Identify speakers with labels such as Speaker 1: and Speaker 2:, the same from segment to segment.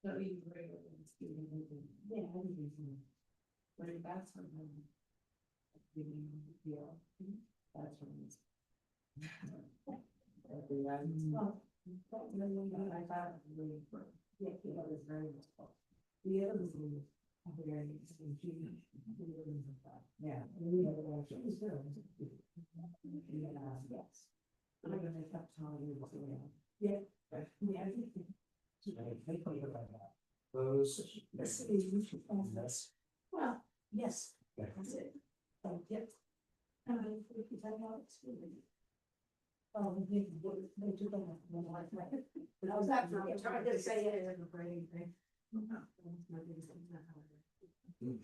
Speaker 1: So you bring it and see it. Yeah, everything. But that's when I'm giving you the deal. That's when it's. Everyone. I thought it was really fun. Yeah, it was very much fun. The other was very yeah. We had a lot of it was good. Yes. I'm gonna make up time. Yeah. Yeah.
Speaker 2: Those.
Speaker 1: Yes. Well, yes, that's it. Yep. If you have not experienced. They do that when I like that. But I was actually trying to say it in a brain thing.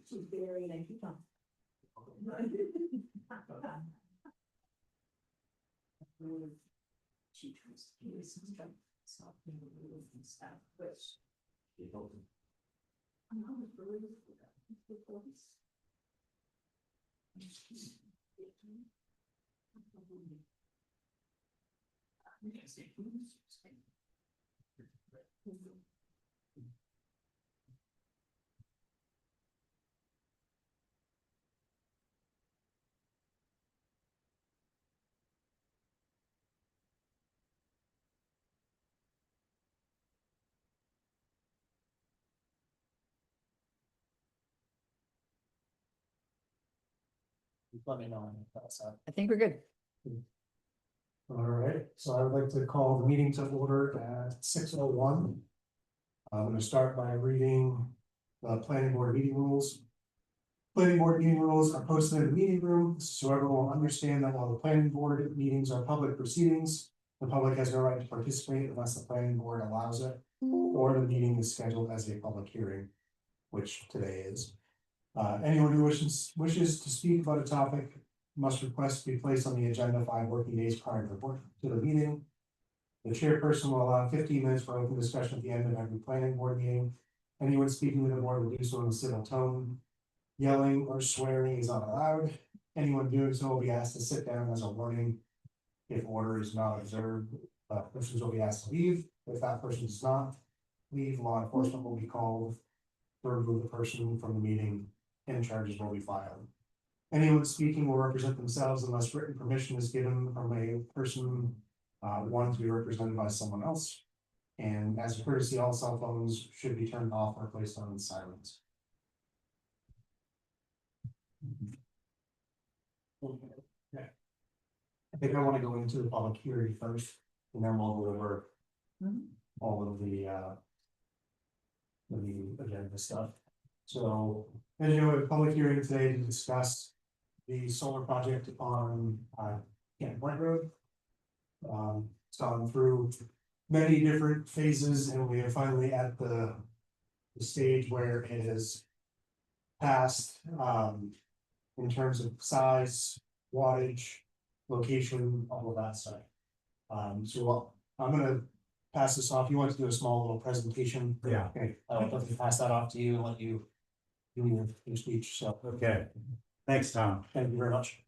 Speaker 1: She's very like, you know. She tries to do some stuff, something and stuff, which. I'm not really good at the voice.
Speaker 2: Let me know if that's up.
Speaker 3: I think we're good.
Speaker 2: All right, so I would like to call the meeting to order at 6:01. I'm going to start by reading the planning board meeting rules. Planning board meeting rules are posted in the meeting room, so everyone will understand that while the planning board meetings are public proceedings, the public has no right to participate unless the planning board allows it, or the meeting is scheduled as a public hearing, which today is. Anyone who wishes to speak about a topic must request to be placed on the agenda 5 working days prior to the meeting. The chairperson will allow 15 minutes for open discussion at the end of every planning board meeting. Anyone speaking to the board will do so in a civil tone. Yelling or swearing is not allowed. Anyone doing so will be asked to sit down as a warning. If order is not observed, persons will be asked to leave. If that person does not leave, law enforcement will be called to remove the person from the meeting and charges will be filed. Anyone speaking will represent themselves unless written permission is given from a person wanting to be represented by someone else. And as a courtesy, all cell phones should be turned off or placed on silence. Okay. I think I want to go into the public hearing first, and then we'll go over all of the agenda stuff. So, as you know, we have a public hearing today to discuss the solar project on Canton Road. It's gone through many different phases, and we are finally at the stage where it is passed in terms of size, wattage, location, all of that stuff. So I'm gonna pass this off. You want to do a small little presentation?
Speaker 4: Yeah.
Speaker 2: Okay, I'll pass that off to you and let you do your speech. So
Speaker 4: Okay, thanks, Tom.
Speaker 2: thank you very much.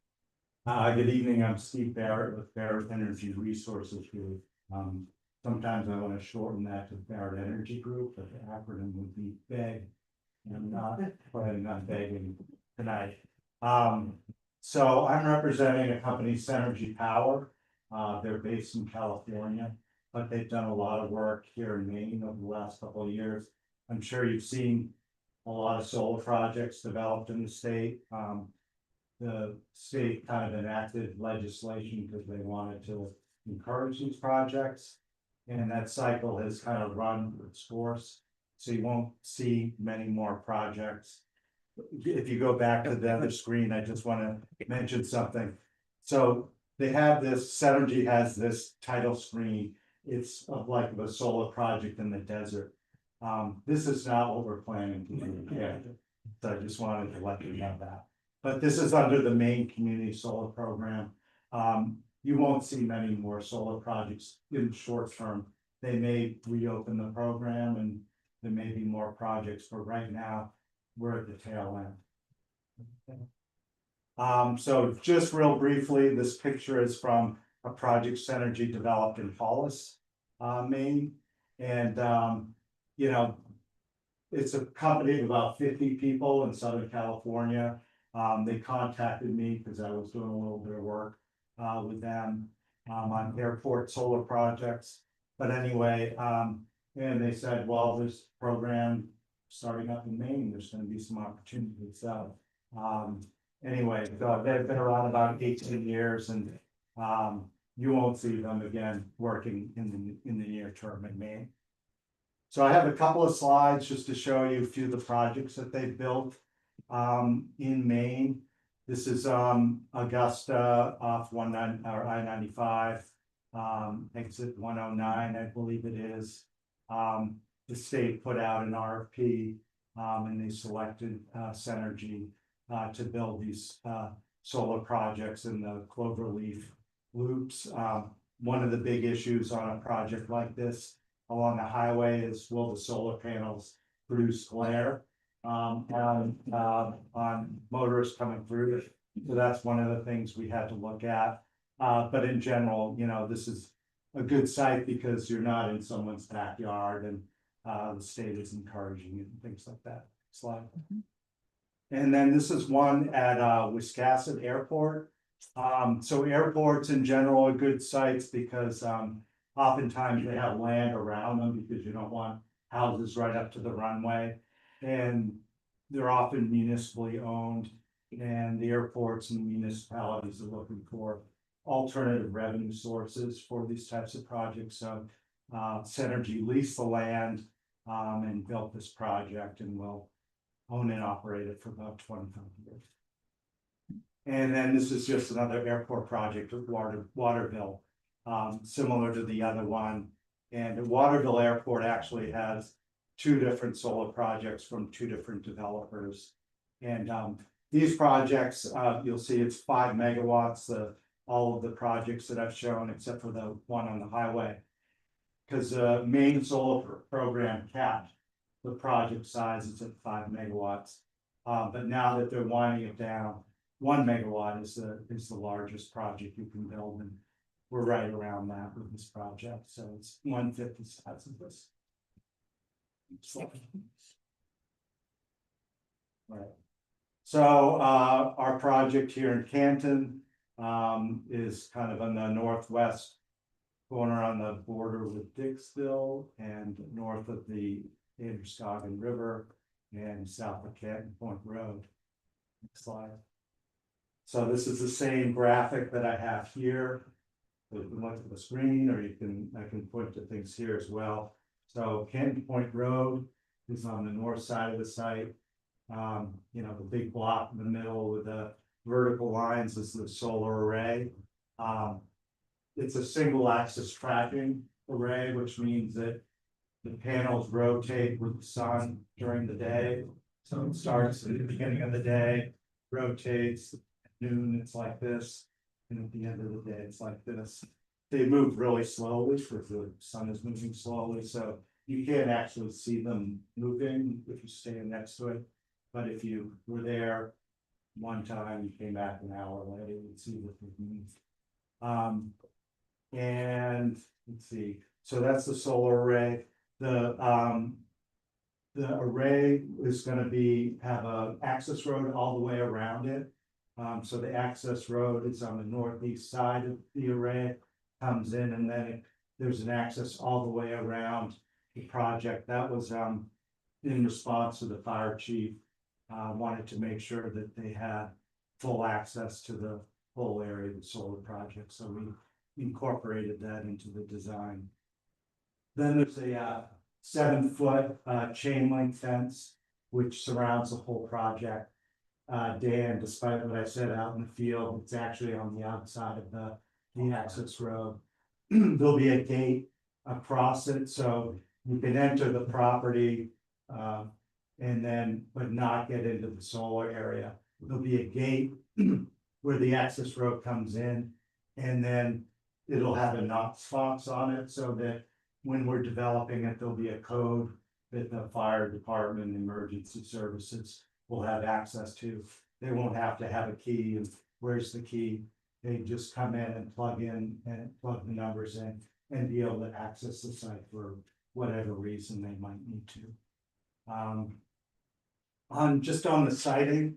Speaker 4: Good evening, I'm Steve Barrett with Barrett Energy Resources Group. Sometimes I want to shorten that to Barrett Energy Group, but the acronym would be BEG. And I'm not planning on begging tonight. So I'm representing a company, Synergy Power. They're based in California, but they've done a lot of work here in Maine over the last couple of years. I'm sure you've seen a lot of solar projects developed in the state. The state kind of enacted legislation because they wanted to encourage these projects. And that cycle has kind of run its course. So you won't see many more projects. If you go back to the other screen, I just want to mention something. So they have this, Synergy has this title screen. It's of like a solar project in the desert. This is not what we're planning to do. Yeah. So I just wanted to let you know that. But this is under the Maine Community Solar Program. You won't see many more solar projects in the short term. They may reopen the program and there may be more projects, but right now we're at the tail end. So just real briefly, this picture is from a project Synergy developed in Hollis, Maine. And you know, it's a company of about 50 people in Southern California. They contacted me because I was doing a little bit of work with them on airport solar projects. But anyway, and they said, well, this program starting up in Maine, there's gonna be some opportunities. So anyway, so they've been around about 18 years and you won't see them again working in the near term in Maine. So I have a couple of slides just to show you a few of the projects that they've built in Maine. This is Augusta off I-95, exit 109, I believe it is. The state put out an RFP and they selected Synergy to build these solar projects in the cloverleaf loops. One of the big issues on a project like this along the highway is, will the solar panels produce glare on motorists coming through? So that's one of the things we had to look at. But in general, you know, this is a good site because you're not in someone's backyard and the state is encouraging it and things like that. Slide. And then this is one at Wiscasset Airport. So airports in general are good sites because oftentimes they have land around them because you don't want houses right up to the runway. And they're often municipally owned, and the airports and municipalities are looking for alternative revenue sources for these types of projects. So Synergy leased the land and built this project and will own and operate it for about 25 years. And then this is just another airport project with Waterville, similar to the other one. And Waterville Airport actually has two different solar projects from two different developers. And these projects, you'll see it's 5 megawatts, all of the projects that I've shown, except for the one on the highway. Because the main solar program capped the project size, it's at 5 megawatts. But now that they're winding it down, 1 megawatt is the largest project you can build, and we're right around that with this project. So it's 1/5 the size of this. Right. So our project here in Canton is kind of on the northwest corner on the border with Dixville and north of the Androscoggin River and south of Canton Point Road. Next slide. So this is the same graphic that I have here. So you can look at the screen, or I can point to things here as well. So Canton Point Road is on the north side of the site. You know, the big block in the middle with the vertical lines is the solar array. It's a single axis tracking array, which means that the panels rotate with the sun during the day. So it starts at the beginning of the day, rotates at noon, it's like this. And at the end of the day, it's like this. They move really slowly because the sun is moving slowly. So you can't actually see them moving if you stand next to it. But if you were there one time, you came back an hour later, you'd see what they move. And let's see, so that's the solar array. The array is going to have a access road all the way around it. So the access road is on the northeast side of the array, comes in, and then there's an access all the way around the project. That was in response to the fire chief wanted to make sure that they had full access to the whole area of the solar project. So we incorporated that into the design. Then there's a 7-foot chain link fence, which surrounds the whole project. Dan, despite what I said out in the field, it's actually on the outside of the access road. There'll be a gate across it, so you can enter the property and then, but not get into the solar area. There'll be a gate where the access road comes in, and then it'll have a Knox box on it so that when we're developing it, there'll be a code that the fire department, emergency services will have access to. They won't have to have a key, and where's the key? They just come in and plug the numbers in and be able to access the site for whatever reason they might need to. Just on the siding,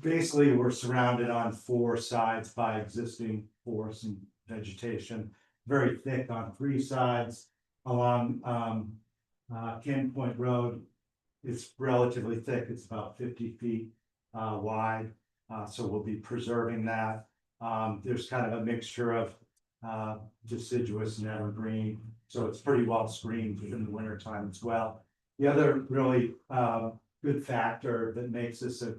Speaker 4: basically, we're surrounded on four sides by existing forest and vegetation, very thick on three sides. Along Canton Point Road, it's relatively thick, it's about 50 feet wide, so we'll be preserving that. There's kind of a mixture of deciduous and evergreen, so it's pretty well screened in the winter time as well. The other really good factor that makes this a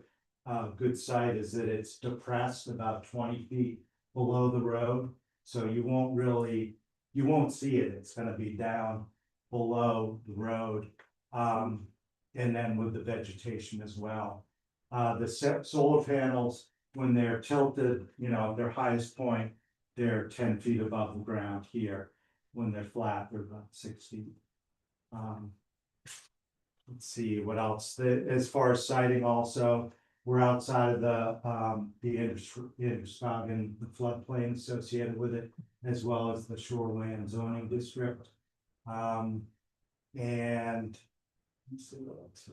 Speaker 4: good site is that it's depressed about 20 feet below the road. So you won't see it. It's gonna be down below the road. And then with the vegetation as well. The solar panels, when they're tilted, their highest point, they're 10 feet above the ground here. When they're flat, they're about 6 feet. Let's see what else. As far as siting also, we're outside of the Androscoggin, the floodplain associated with it, as well as the shoreline zoning district. And let's see what else.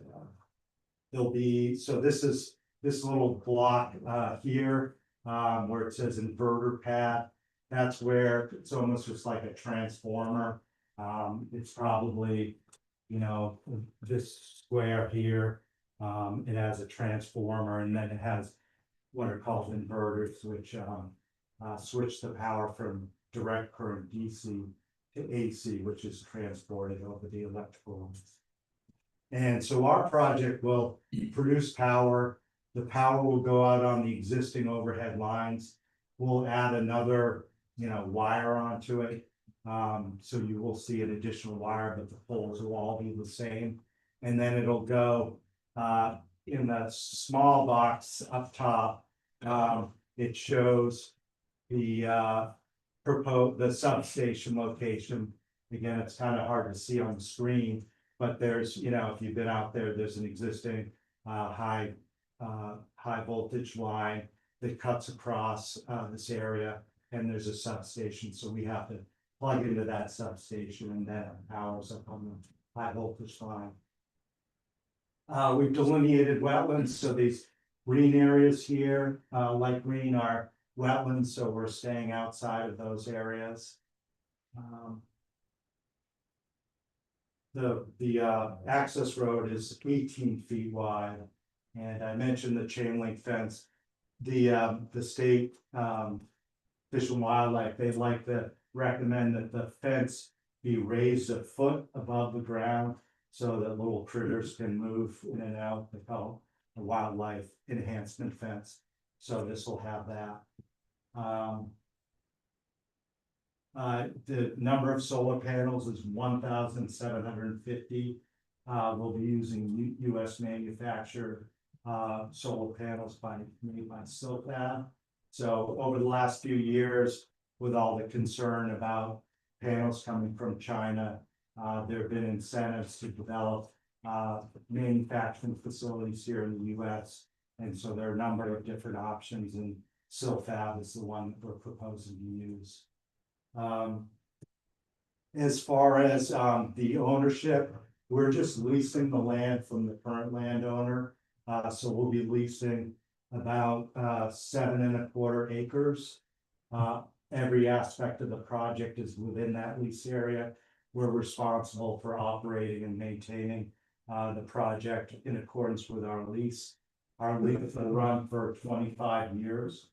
Speaker 4: There'll be, so this is this little block here, where it says inverter pad. That's where it's almost just like a transformer. It's probably, this square here. It has a transformer, and then it has what are called inverters, which switch the power from direct current DC to AC, which is transported over the electrical lines. And so our project will produce power. The power will go out on the existing overhead lines. We'll add another, wire onto it. So you will see an additional wire, but the poles will all be the same. And then it'll go in the small box up top. It shows the the substation location. Again, it's kind of hard to see on the screen, but there's, if you've been out there, there's an existing high voltage line that cuts across this area, and there's a substation, so we have to plug into that substation, and then it powers up on the high voltage line. We've delineated wetlands, so these green areas here, light green, are wetlands, so we're staying outside of those areas. The access road is 18 feet wide, and I mentioned the chain link fence. The state Fish and Wildlife, they'd like to recommend that the fence be raised a foot above the ground so that little critters can move in and out. They call it a wildlife enhancement fence. So this will have that. The number of solar panels is 1,750. We'll be using US manufactured solar panels made by Silfab. So over the last few years, with all the concern about panels coming from China, there have been incentives to develop manufacturing facilities here in the US. And so there are a number of different options, and Silfab is the one that we're proposing to use. As far as the ownership, we're just leasing the land from the current landowner. So we'll be leasing about 7¼ acres. Every aspect of the project is within that lease area. We're responsible for operating and maintaining the project in accordance with our lease. Our lease will run for 25 years.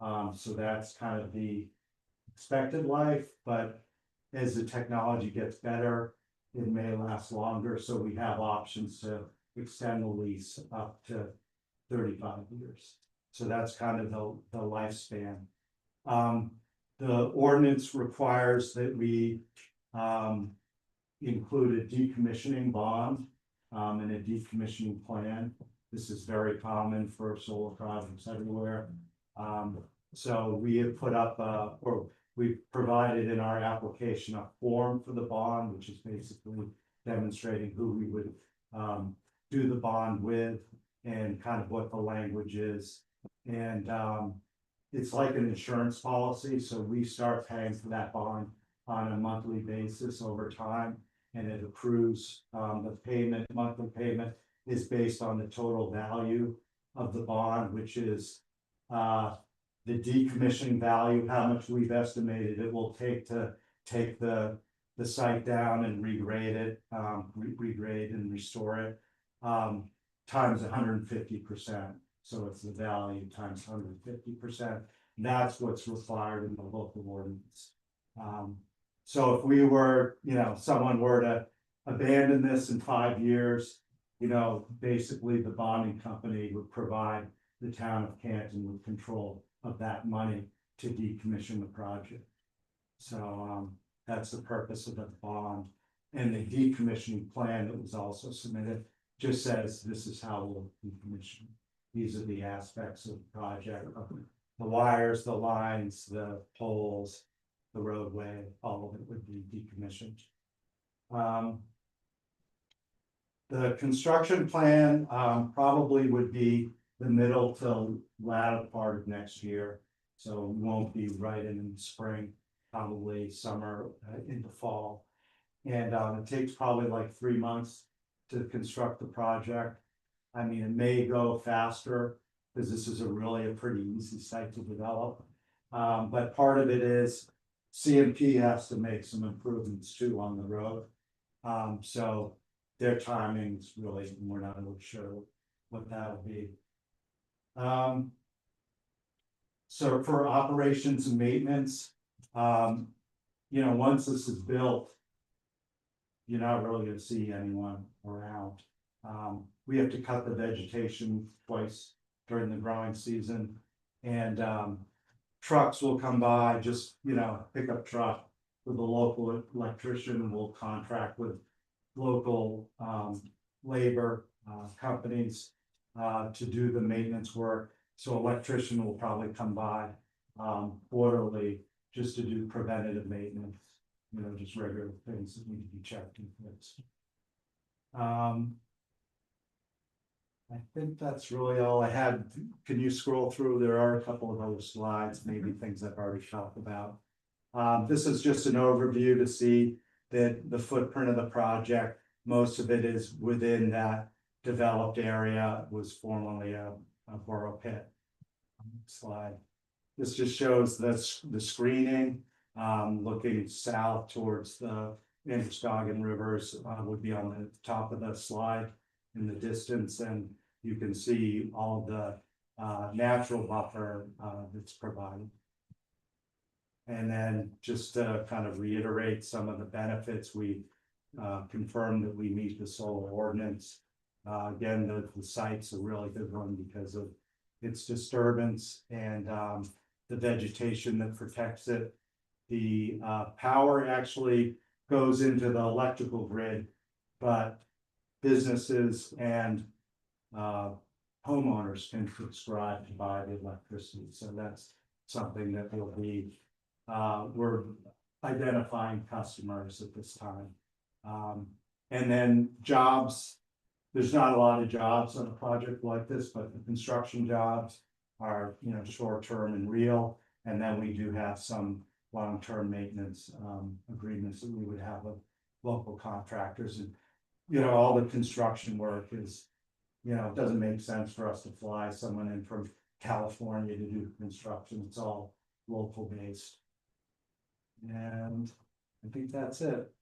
Speaker 4: So that's kind of the expected life, but as the technology gets better, it may last longer. So we have options to extend the lease up to 35 years. So that's kind of the lifespan. The ordinance requires that we include a decommissioning bond and a decommissioning plan. This is very common for solar projects everywhere. So we have put up or we've provided in our application a form for the bond, which is basically demonstrating who we would do the bond with and kind of what the language is. And it's like an insurance policy, so we start paying for that bond on a monthly basis over time. and it approves, the payment, monthly payment is based on the total value of the bond, which is, the decommissioning value, how much we've estimated it will take to take the site down and regrade it, regrade and restore it, times 150%. So it's the value times 150%. That's what's required in the local ordinance. So if we were, someone were to abandon this in 5 years, basically the bonding company would provide the town of Canton with control of that money to decommission the project. So that's the purpose of the bond. And the decommissioning plan that was also submitted just says this is how we'll decommission. These are the aspects of the project, the wires, the lines, the poles, the roadway, all of it would be decommissioned. The construction plan probably would be the middle to latter part of next year. So we won't be right in the spring, probably summer into fall. And it takes probably like 3 months to construct the project. I mean, it may go faster because this is really a pretty easy site to develop. But part of it is CMP has to make some improvements too on the road. So their timings really, we're not really sure what that'll be. So for operations and maintenance, once this is built, you're not really gonna see anyone around. We have to cut the vegetation twice during the growing season, and trucks will come by, just, pickup truck with the local electrician, will contract with local labor companies to do the maintenance work. So electrician will probably come by quarterly just to do preventative maintenance, just regular things that need to be checked and fixed. I think that's really all I had. Can you scroll through? There are a couple of other slides, maybe things I've already talked about. This is just an overview to see that the footprint of the project, most of it is within that developed area. It was formerly a borough pit. Slide. This just shows the screening, looking south towards the Androscoggin rivers, would be on the top of the slide in the distance, and you can see all the natural buffer that's provided. And then just to kind of reiterate some of the benefits, we confirmed that we meet the solar ordinance. Again, the site's a really good one because of its disturbance and the vegetation that protects it. The power actually goes into the electrical grid, but businesses and homeowners can subscribe to buy the electricity. So that's something that will be, we're identifying customers at this time. And then jobs, there's not a lot of jobs on a project like this, but the construction jobs are, short-term and real. And then we do have some long-term maintenance agreements that we would have with local contractors. And all the construction work is, it doesn't make sense for us to fly someone in from California to do construction. It's all local based. And I think that's it.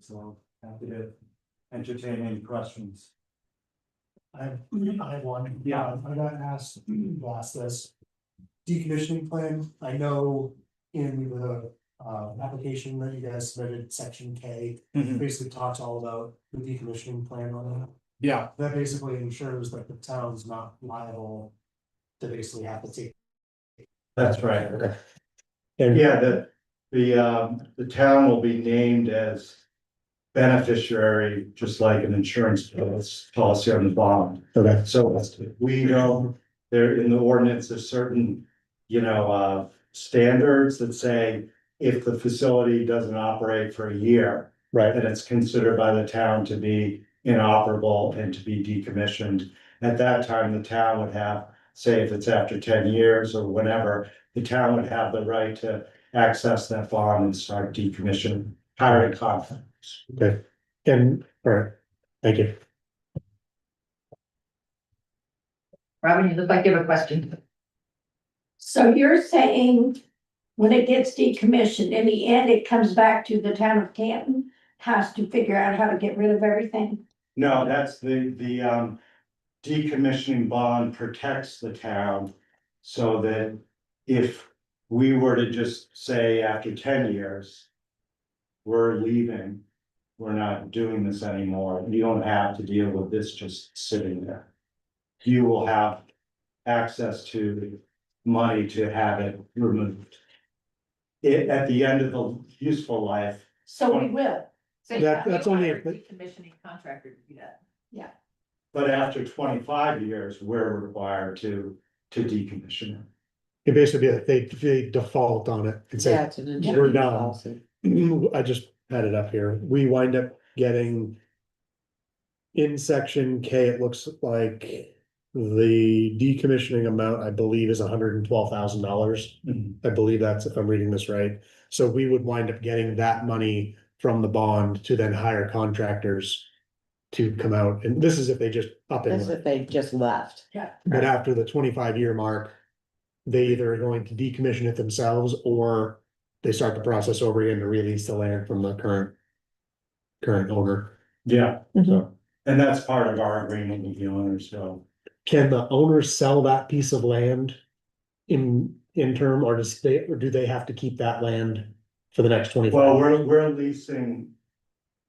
Speaker 4: So happy to entertain any questions.
Speaker 2: I have one.
Speaker 4: Yeah.
Speaker 2: I got asked this decommissioning plan. I know in the application that you guys submitted, section K, basically talks all about the decommissioning plan on it.
Speaker 4: Yeah.
Speaker 2: That basically ensures that the town's not liable to basically have to take.
Speaker 4: That's right.
Speaker 2: Okay.
Speaker 4: And yeah, the town will be named as beneficiary, just like an insurance policy on the bond.
Speaker 2: Okay.
Speaker 4: So we know there in the ordinance, there's certain, standards that say if the facility doesn't operate for a year,
Speaker 2: Right.
Speaker 4: then it's considered by the town to be inoperable and to be decommissioned. At that time, the town would have, say if it's after 10 years or whenever, the town would have the right to access that bond and start decommissioning, hiring contractors.
Speaker 2: Okay. And, all right, thank you.
Speaker 3: Robin, you look like you have a question.
Speaker 1: So you're saying when it gets decommissioned, in the end, it comes back to the town of Canton, has to figure out how to get rid of everything?
Speaker 4: No, that's the decommissioning bond protects the town. So that if we were to just say after 10 years. We're leaving, we're not doing this anymore, you don't have to deal with this just sitting there. You will have access to money to have it removed. At the end of the useful life,
Speaker 1: So we will,
Speaker 3: So
Speaker 2: That's
Speaker 3: you
Speaker 2: only
Speaker 3: hire
Speaker 2: if
Speaker 3: a
Speaker 2: it-
Speaker 3: decommissioning contractor to do that.
Speaker 4: but after 25 years, we're required to decommission it.
Speaker 2: It basically, they default on it and say,
Speaker 5: it's an
Speaker 2: we're
Speaker 5: insurance
Speaker 2: done.
Speaker 5: policy.
Speaker 2: I just had it up here. We wind up getting. In section K, it looks like the decommissioning amount, I believe, is $112,000. I believe that's, if I'm reading this right. So we would wind up getting that money from the bond to then hire contractors. To come out, and this is if they just up
Speaker 5: That's
Speaker 2: and,
Speaker 5: if they just left.
Speaker 2: but after the 25-year mark. They either are going to decommission it themselves or they start the process over again to release the land from the current owner.
Speaker 4: Yeah,
Speaker 5: Mhm.
Speaker 4: so, and that's part of our agreement with the owners, so.
Speaker 2: Can the owner sell that piece of land in term, or do they have to keep that land for the next 25?
Speaker 4: Well, we're leasing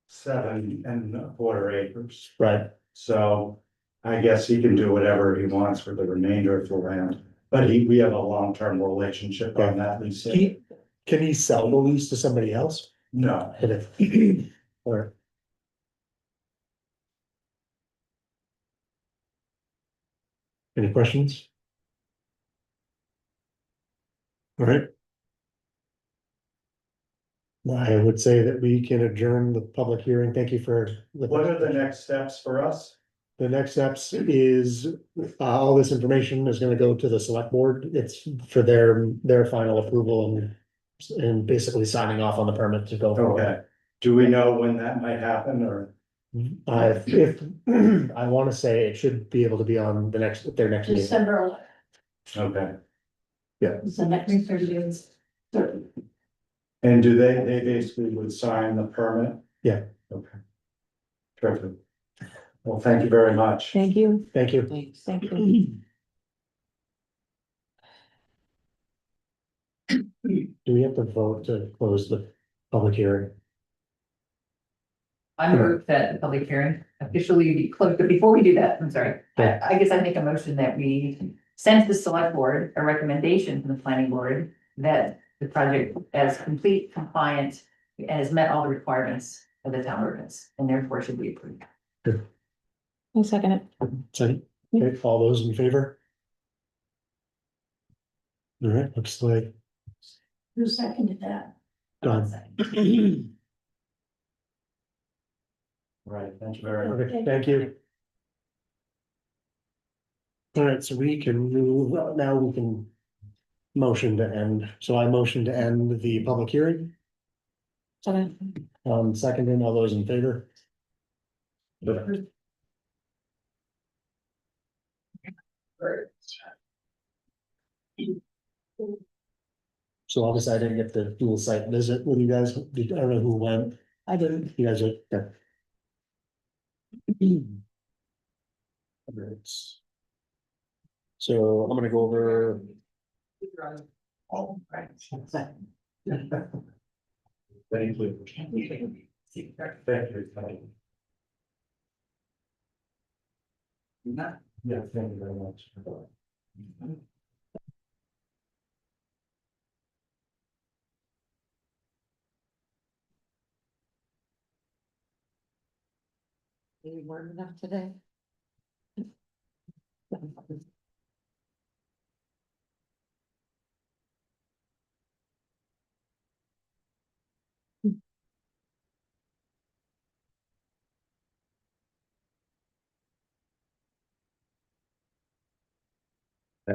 Speaker 4: 7.25 acres,
Speaker 2: Right,
Speaker 4: so I guess he can do whatever he wants for the remainder of the land. But we have a long-term relationship on that lease.
Speaker 2: can he sell the lease to somebody else?
Speaker 4: No,
Speaker 2: Or. Any questions? All right. I would say that we can adjourn the public hearing. Thank you for.
Speaker 4: what are the next steps for us?
Speaker 2: The next steps is, all this information is gonna go to the select board. It's for their final approval and basically signing off on the permit to go forward.
Speaker 4: Okay, do we know when that might happen, or?
Speaker 2: If, I wanna say it should be able to be on their next meeting.
Speaker 1: December 11th
Speaker 4: Okay,
Speaker 1: is the next 30 days. 30.
Speaker 4: and do they basically would sign the permit?
Speaker 2: Yeah.
Speaker 4: Okay. Terrific. Well, thank you very much.
Speaker 5: Thank you.
Speaker 2: Thank you.
Speaker 5: Thanks. Thank you.
Speaker 2: Do we have to vote to close the public hearing?
Speaker 3: I move that the public hearing officially be closed, but before we do that, I'm sorry, I guess I make a motion that we send to the select board a recommendation from the planning board that the project as complete, compliant, and has met all the requirements of the town ordinance, and therefore should be approved.
Speaker 5: I'll second it.
Speaker 2: Second, okay, all those in favor? All right, looks like
Speaker 1: Who seconded that?
Speaker 2: done.
Speaker 4: Right, thank you very much.
Speaker 2: Okay, thank you. All right, so we can move, well, now we can motion to end. So I motion to end the public hearing.
Speaker 5: Second.
Speaker 2: Seconding, all those in favor? So obviously I didn't get the dual site visit with you guys. I don't know who went.
Speaker 5: I didn't.
Speaker 2: You guys are. Yeah. Alright. So I'm gonna go over.
Speaker 3: Oh, right.
Speaker 4: Thank you. Thank you. Yeah, thank you very much.
Speaker 5: Maybe warm enough today.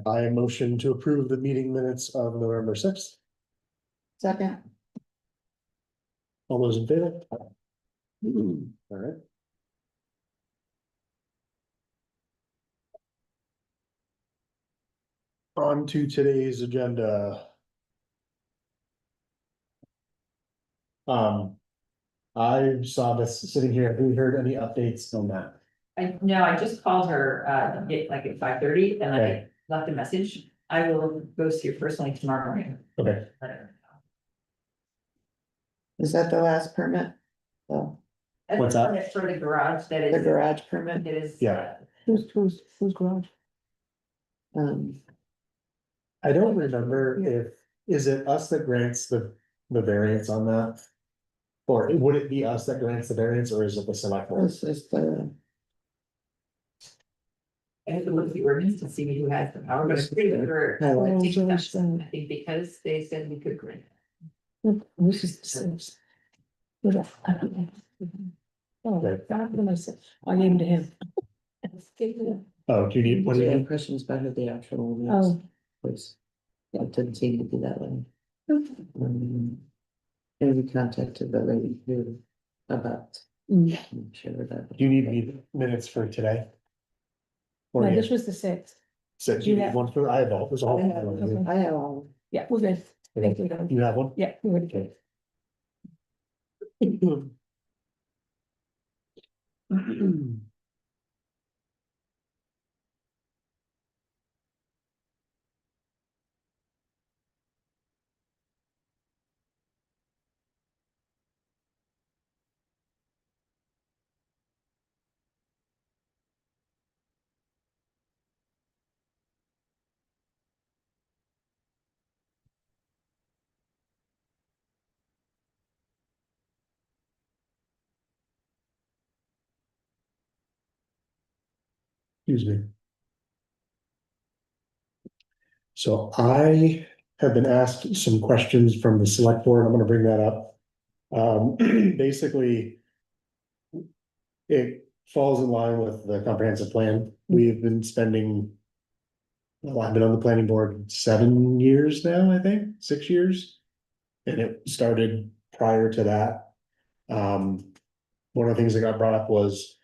Speaker 2: I motion to approve the meeting minutes of November 6th.
Speaker 5: Second.
Speaker 2: All those in favor? All right. On to today's agenda. I saw this sitting here. Have you heard any updates on that?
Speaker 3: I just called her, like at 5:30 and I
Speaker 2: Okay.
Speaker 3: left a message. I will go see her personally tomorrow morning.
Speaker 2: Okay,
Speaker 3: Let her
Speaker 5: Is that the last permit? Oh,
Speaker 3: know.
Speaker 2: What's that?
Speaker 3: It's for the garage that
Speaker 5: the
Speaker 3: is,
Speaker 5: garage permit?
Speaker 3: that is.
Speaker 2: Yeah.
Speaker 5: Who's garage?
Speaker 2: I don't remember if, is it us that grants the variance on that? Or would it be us that grants the variance, or is it the select board?
Speaker 5: This is the,
Speaker 3: I have to look at the ordinance to see who has the power, but I'm pretty sure.
Speaker 5: Oh,
Speaker 3: I think
Speaker 5: so
Speaker 3: that's-
Speaker 5: it's,
Speaker 3: I think because they said we could grant.
Speaker 5: this is the six. Oh, God, what am I saying? I gave him to him.
Speaker 2: Oh, do you need, what do you need?
Speaker 5: Questions about the actual. Oh. Please. Yeah, it didn't seem to be that way. And we contacted the lady who about. Sure that.
Speaker 2: Do you need minutes for today? Or
Speaker 5: No,
Speaker 2: yeah,
Speaker 5: this was the sixth.
Speaker 2: so do you need one for, I have all, there's all.
Speaker 5: I have all. Yeah, we're good. Thank you.
Speaker 2: You have one?
Speaker 5: Yeah, we're good.
Speaker 2: Excuse me. So I have been asked some questions from the select board. I'm gonna bring that up. Basically. It falls in line with the comprehensive plan. We've been spending. Well, I've been on the planning board 7 years now, I think, 6 years. And it started prior to that. One of the things that got brought up was.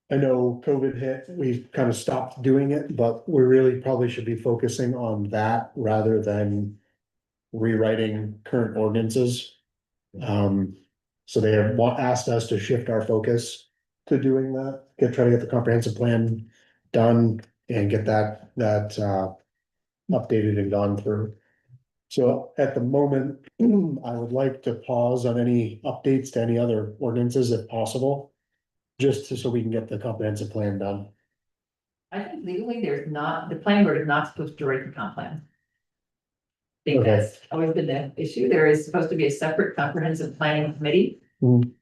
Speaker 2: I know COVID hit, we've kind of stopped doing it, but we really probably should be focusing on that rather than. Rewriting current ordinances. So they have asked us to shift our focus to doing that, try to get the comprehensive plan done and get that updated and gone through. So at the moment, I would like to pause on any updates to any other ordinances if possible. So we can get the comprehensive plan done.
Speaker 3: I think legally, there's not, the planning board is not supposed to write the comp plan. I think
Speaker 2: Okay.
Speaker 3: that's always been the issue. There is supposed to be a separate comprehensive planning committee.
Speaker 2: Mhm.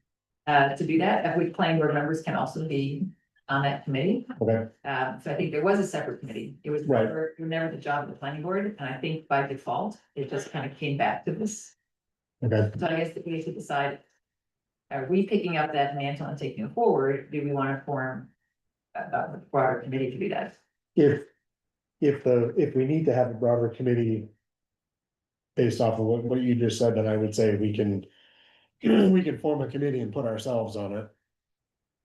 Speaker 3: To do that, of which planning board members can also be on that committee.
Speaker 2: Okay,
Speaker 3: So I think there was a separate committee. It was
Speaker 2: Right.
Speaker 3: never the job of the planning board, and I think by default, it just kind of came back to this.
Speaker 2: okay.
Speaker 3: So I guess we need to decide. Are we picking up that mantle and taking it forward? Do we want to form a broader committee to do that?
Speaker 2: If we need to have a broader committee. Based off of what you just said, then I would say we can. We can form a committee and put ourselves on it.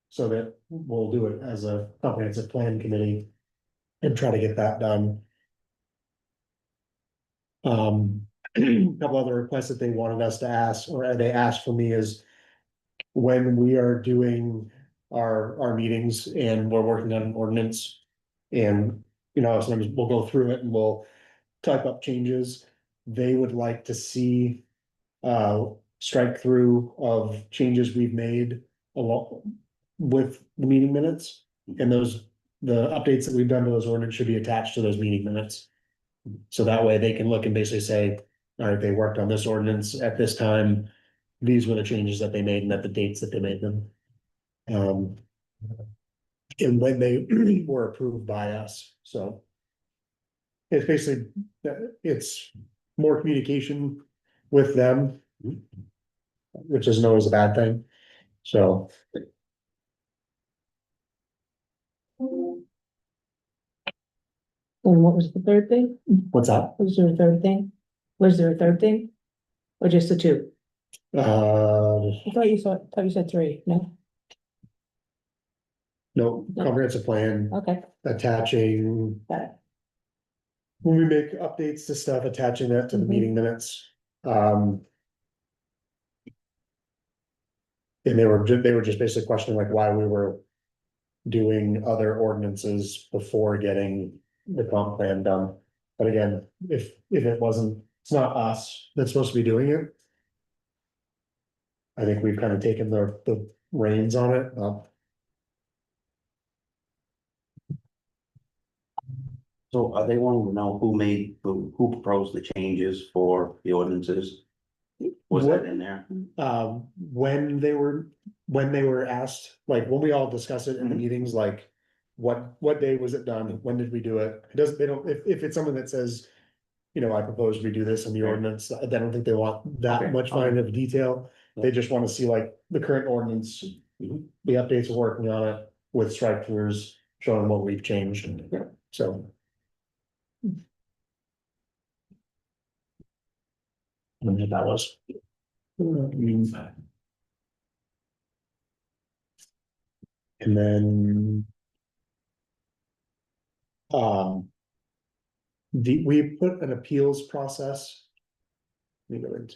Speaker 2: So that we'll do it as a comprehensive plan committee. And try to get that done. A couple other requests that they wanted us to ask, or they asked for me is. When we are doing our meetings and we're working on an ordinance. And, sometimes we'll go through it and we'll type up changes. They would like to see. Strike through of changes we've made along with the meeting minutes. And the updates that we've done to those ordinance should be attached to those meeting minutes. So that way they can look and basically say, all right, they worked on this ordinance at this time. These were the changes that they made and at the dates that they made them. And when they were approved by us, so. It's basically, it's more communication with them. Which isn't always a bad thing, so.
Speaker 5: And what was the third thing?
Speaker 2: What's that?
Speaker 5: Was there a third thing? Was there a third thing? Or just the two?
Speaker 6: I thought you said three, no,
Speaker 2: no, comprehensive plan,
Speaker 6: okay,
Speaker 2: attaching,
Speaker 6: got it.
Speaker 2: when we make updates to stuff, attaching that to the
Speaker 6: Mhm.
Speaker 2: meeting minutes. And they were just basically questioning like why we were doing other ordinances before getting the comp plan done. But again, if it wasn't, it's not us that's supposed to be doing it. I think we've kind of taken the reins on it.
Speaker 7: So are they wanting to know who proposed the changes for the ordinances? Was that in there?
Speaker 2: When they were asked, like, when we all discuss it in the meetings, like. What day was it done? When did we do it? It doesn't, they don't, if it's someone that says. You know, I propose we do this in the
Speaker 7: Right.
Speaker 2: ordinance, I don't think they want that
Speaker 7: Okay,
Speaker 2: much fine of detail. They just wanna see like the current ordinance.
Speaker 7: Mhm.
Speaker 2: The updates are working on it with strike throughs, showing what we've changed,
Speaker 7: Yeah.
Speaker 2: so. And then that was. And then. We put an appeals process. Let me go into.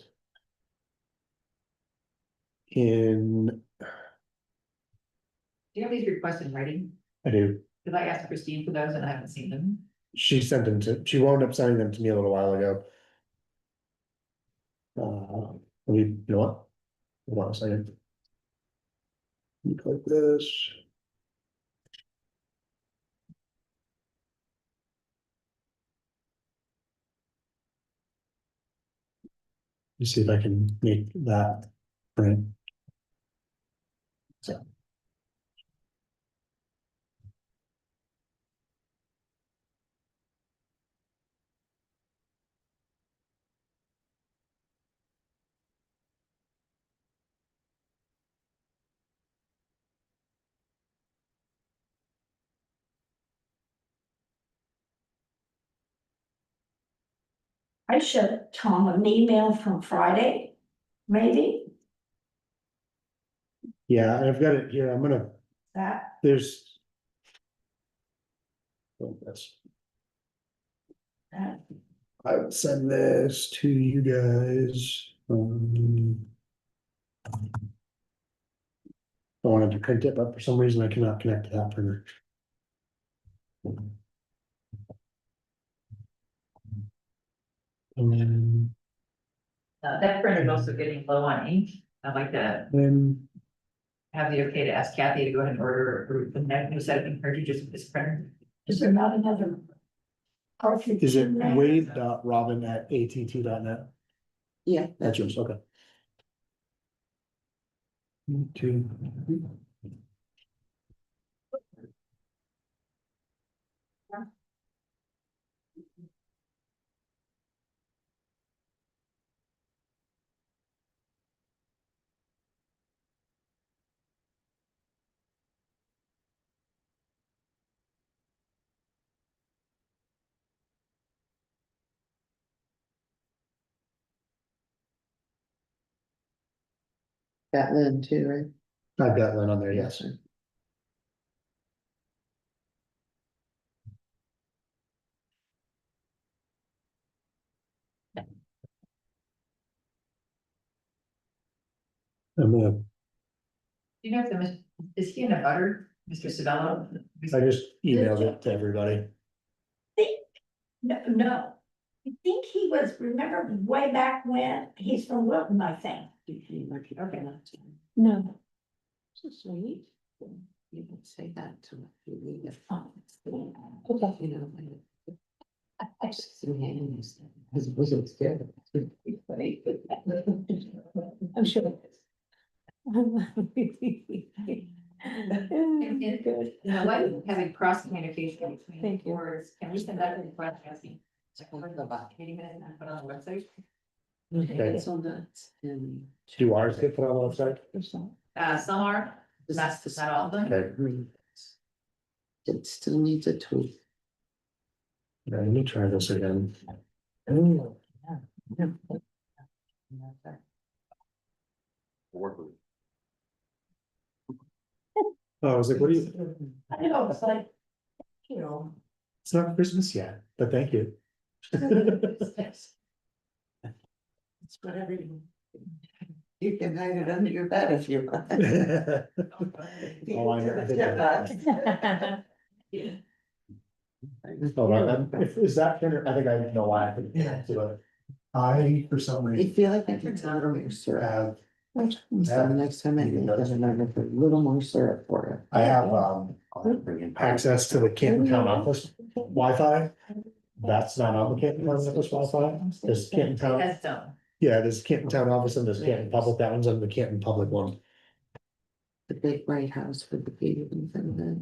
Speaker 2: In,
Speaker 3: Do you have these requests in writing?
Speaker 2: I do,
Speaker 3: Because I asked Christine for those and I haven't seen them.
Speaker 2: she wound up sending them to me a little while ago. You know what? Hold on a second. You click this. Let me see if I can make that print. So.
Speaker 1: I showed Tom an email from Friday, maybe,
Speaker 2: Yeah, I've got it here. I'm gonna,
Speaker 1: that,
Speaker 2: there's. Oh, that's,
Speaker 1: that,
Speaker 2: I will send this to you guys. I wanted to print it, but for some reason I cannot connect to that printer. And
Speaker 3: That printer is also getting low on ink. I'd like to
Speaker 2: then,
Speaker 3: have the okay to ask Kathy to go ahead and order the new set of ink cartridges for this printer.
Speaker 1: is there not another? Cartridge
Speaker 2: is it
Speaker 1: in there?
Speaker 2: wade.robin@att.net?
Speaker 5: Yeah,
Speaker 2: That's yours, okay. Two.
Speaker 5: that one too, right?
Speaker 2: I've got one on there, yes. I'm gonna,
Speaker 3: Do you know if is he in a butter, Mr. Sabello?
Speaker 2: I just emailed it to everybody.
Speaker 1: No, I think he was, remember way back when, he's from Wilton, I think.
Speaker 3: Okay.
Speaker 6: No,
Speaker 5: So sweet. You would say that to me.
Speaker 1: Oh,
Speaker 6: okay,
Speaker 5: You know, I just threw hands. His bosom scared. Funny.
Speaker 6: I'm sure.
Speaker 3: And-
Speaker 6: Good.
Speaker 3: You know what, having cross communication between
Speaker 6: Thank you.
Speaker 3: boards, can we send out a request asking? Meeting minutes and put on the website?
Speaker 2: Okay.
Speaker 5: So nuts and.
Speaker 2: Do ours get put on the website?
Speaker 3: Some are, not all of them.
Speaker 2: Okay.
Speaker 5: It still needs a tweak.
Speaker 2: Yeah, let me try this again.
Speaker 7: work with.
Speaker 2: Oh, I was like, what do you,
Speaker 1: I know, it's like, you know.
Speaker 2: it's not Christmas yet, but thank you.
Speaker 1: It's whatever you.
Speaker 5: You can hide it under your bed if you want.
Speaker 2: Oh, I think Hold on, is that, I think I know why I think. I, for some
Speaker 5: I
Speaker 2: reason,
Speaker 5: feel like I can tell more syrup.
Speaker 2: have,
Speaker 5: So next time I make it, I'm gonna put a little more syrup for
Speaker 2: I have,
Speaker 7: I'll bring in
Speaker 2: access to the Canton Town Office Wi-Fi. That's not on the Canton Town Office Wi-Fi, there's Canton Town,
Speaker 3: That's done.
Speaker 2: yeah, there's Canton Town Office and there's Canton Public, that one's on the Canton Public one.
Speaker 5: the big white house with the baby in front of it.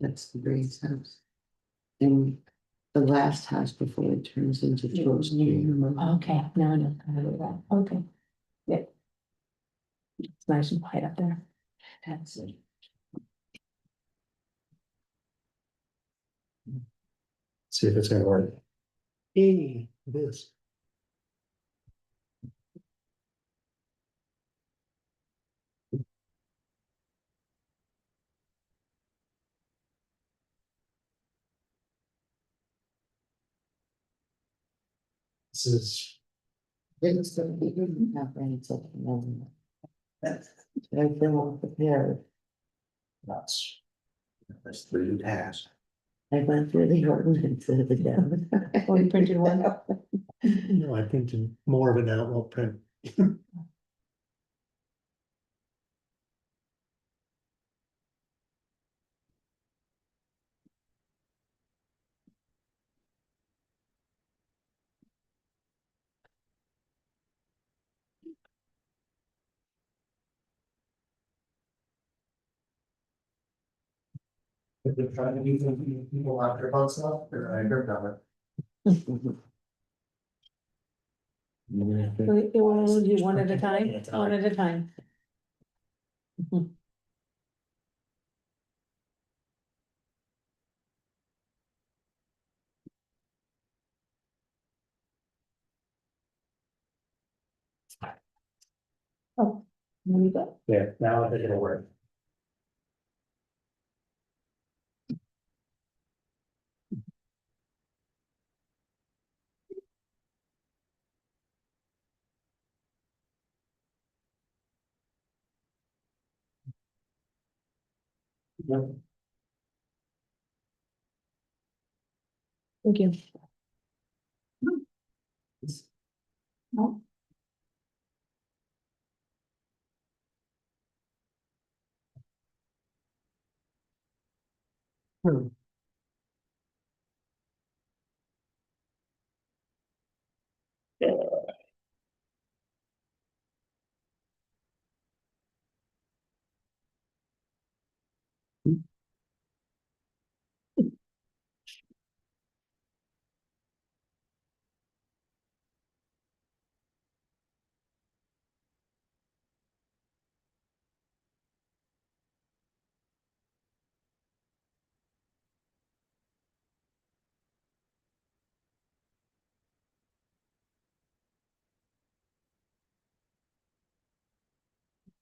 Speaker 5: That's the Grace house. And the last house before it turns into George Street.
Speaker 6: Okay, no, no, I know that, okay. Yeah. It's nice and quiet up there.
Speaker 5: That's it.
Speaker 2: See if it's gonna work. Hey, it is. This is,
Speaker 5: It's the bigger than that, and it's like, I feel unprepared.
Speaker 2: nuts.
Speaker 7: That's the new task.
Speaker 5: I went through the ordinance of the down.
Speaker 6: Oh, you printed one?
Speaker 2: No, I printed more of an outlaw print. If they're trying to do something, people after about stuff, or I heard of it.
Speaker 6: It will do one at a time, one at a time. Oh, there you go.
Speaker 2: Yeah, now I think it'll work. Yep.
Speaker 6: Thank you.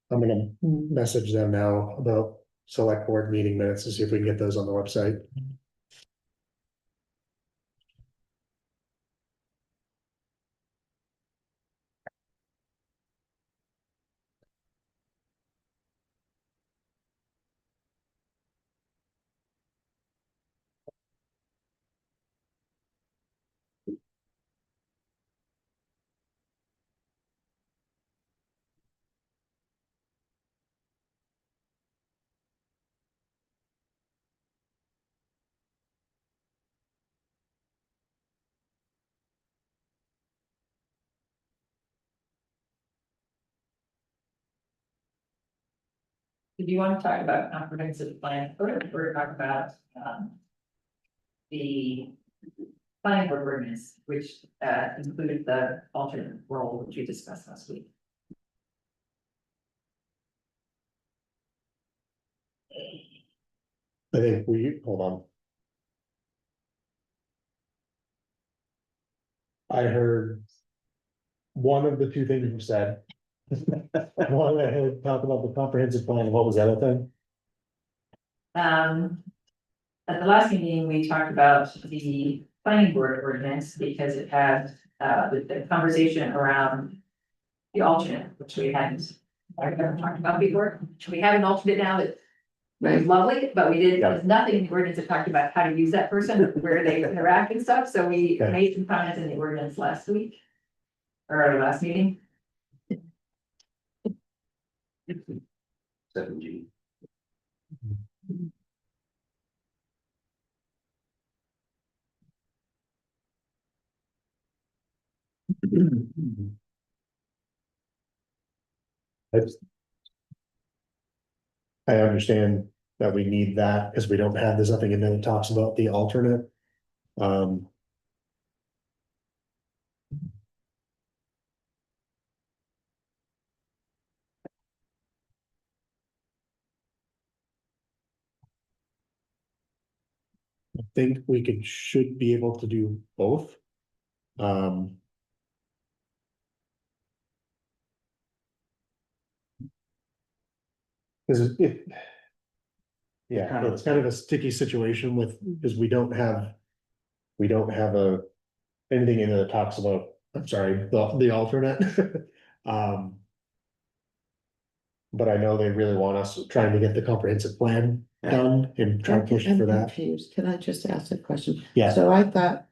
Speaker 2: I'm gonna message them now about select board meeting minutes to see if we can get those on the website.
Speaker 3: Did you want to talk about comprehensive plan, or talk about, the planning board ordinance, which, included the alternate role which we discussed last week?
Speaker 2: I think we, hold on. I heard one of the two things you said, Well, ahead, talk about the comprehensive plan, what was the other thing?
Speaker 3: At the last meeting, we talked about the planning board ordinance because it had, the conversation around the alternate, which we hadn't, I've never talked about before. We have an alternate now that was
Speaker 5: Right,
Speaker 3: lovely, but we did,
Speaker 2: Yeah.
Speaker 3: there's nothing in the ordinance that talked about how to use that person, where they interact and stuff, so we
Speaker 2: Okay.
Speaker 3: made some comments in the ordinance last week. Or at our last meeting.
Speaker 7: 7G.
Speaker 2: That's- I understand that we need that, because we don't have, there's nothing in there that talks about the alternate. Um. I think we should be able to do both. Um. Cause it. Yeah, it's kind of a sticky situation with, because we don't have. We don't have anything in there that talks about, I'm sorry, the alternate. Um. But I know they really want us trying to get the comprehensive plan done and try to push
Speaker 5: I'm
Speaker 2: for that.
Speaker 5: confused, can I just ask a question?
Speaker 2: Yeah,
Speaker 5: So I thought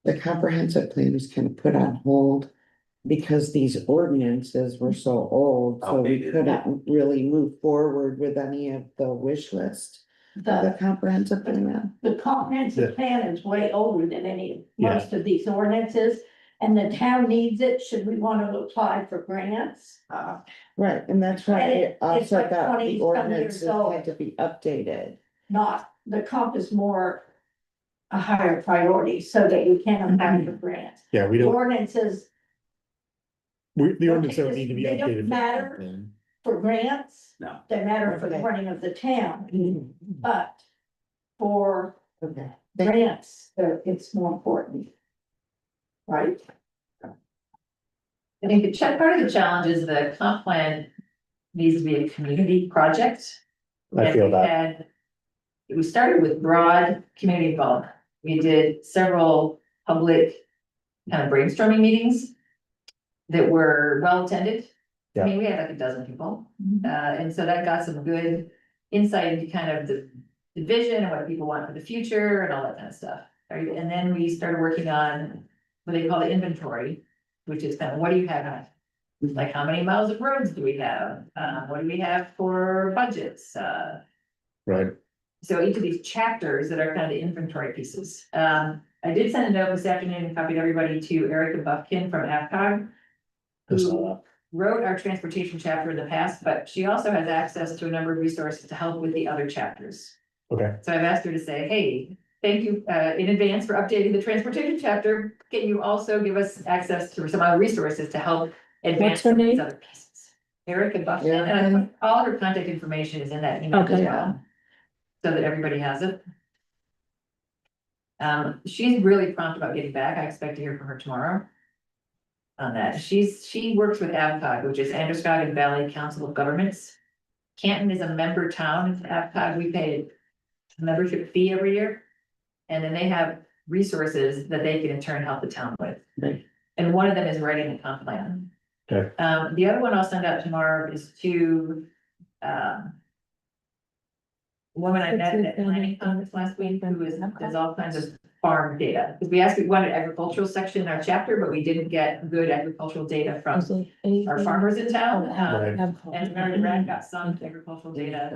Speaker 5: the comprehensive plan was kind of put on hold because these ordinances were so old, so we
Speaker 7: Outdated.
Speaker 5: couldn't really move forward with any of the wish list. of The comprehensive plan.
Speaker 1: The
Speaker 2: Yeah.
Speaker 1: comprehensive plan is way older than any,
Speaker 2: Yeah.
Speaker 1: most of these ordinances. And the town needs it, should we want to apply for grants?
Speaker 5: Right, and that's why
Speaker 1: And
Speaker 5: it
Speaker 1: it's
Speaker 5: also
Speaker 1: like
Speaker 5: got
Speaker 1: 20
Speaker 5: the
Speaker 1: some
Speaker 5: ordinances
Speaker 1: years old.
Speaker 5: had to be updated.
Speaker 1: Not, the comp is more a higher priority so that you can apply for grants.
Speaker 2: yeah, we
Speaker 1: The
Speaker 2: don't,
Speaker 1: ordinances
Speaker 2: the ordinance don't need to be
Speaker 1: They don't
Speaker 2: updated.
Speaker 1: matter. for grants.
Speaker 7: No.
Speaker 1: They matter for the
Speaker 5: Okay.
Speaker 1: running of the town, but for
Speaker 5: Okay.
Speaker 1: grants, it's more important. Right?
Speaker 3: I think part of the challenge is the comp plan needs to be a community project.
Speaker 2: I feel that.
Speaker 3: And we started with broad community involvement. We did several public kind of brainstorming meetings that were well attended. I mean, we had like a dozen people, and so that got some good insight into kind of the vision and what people want for the future and all that kind of stuff. Right, and then we started working on what they call the inventory, which is kind of what do you have on? Like, how many miles of roads do we have? What do we have for budgets?
Speaker 2: Right,
Speaker 3: So each of these chapters that are kind of the inventory pieces. I did send a note this afternoon and copied everybody to Erica Buffkin from AvCog.
Speaker 2: I saw
Speaker 3: Who
Speaker 2: that.
Speaker 3: wrote our transportation chapter in the past, but she also has access to a number of resources to help with the other chapters.
Speaker 2: Okay,
Speaker 3: So I've asked her to say, hey, thank you in advance for updating the transportation chapter. Can you also give us access to some other resources to help advance
Speaker 6: What's her
Speaker 3: some of these
Speaker 6: name?
Speaker 3: other pieces? Erica Buffkin,
Speaker 5: Yeah.
Speaker 3: and I put all her contact information is in that email as
Speaker 6: Okay.
Speaker 3: well. So that everybody has it. She's really prompt about getting back. I expect to hear from her tomorrow. On that, she works with AvCog, which is Androscoggin Valley Council of Governments. Canton is a member town of AvCog. We pay a membership fee every year. And then they have resources that they can in turn help the town with.
Speaker 5: Right.
Speaker 3: And one of them is writing a comp plan.
Speaker 2: Okay.
Speaker 3: The other one I'll send out tomorrow is to, woman I met at planning conference last week, who does all kinds of farm data. Because we asked, we wanted agricultural section in our chapter, but we didn't get good agricultural data from our farmers in town.
Speaker 2: Right.
Speaker 3: And Meredith Brad got some agricultural data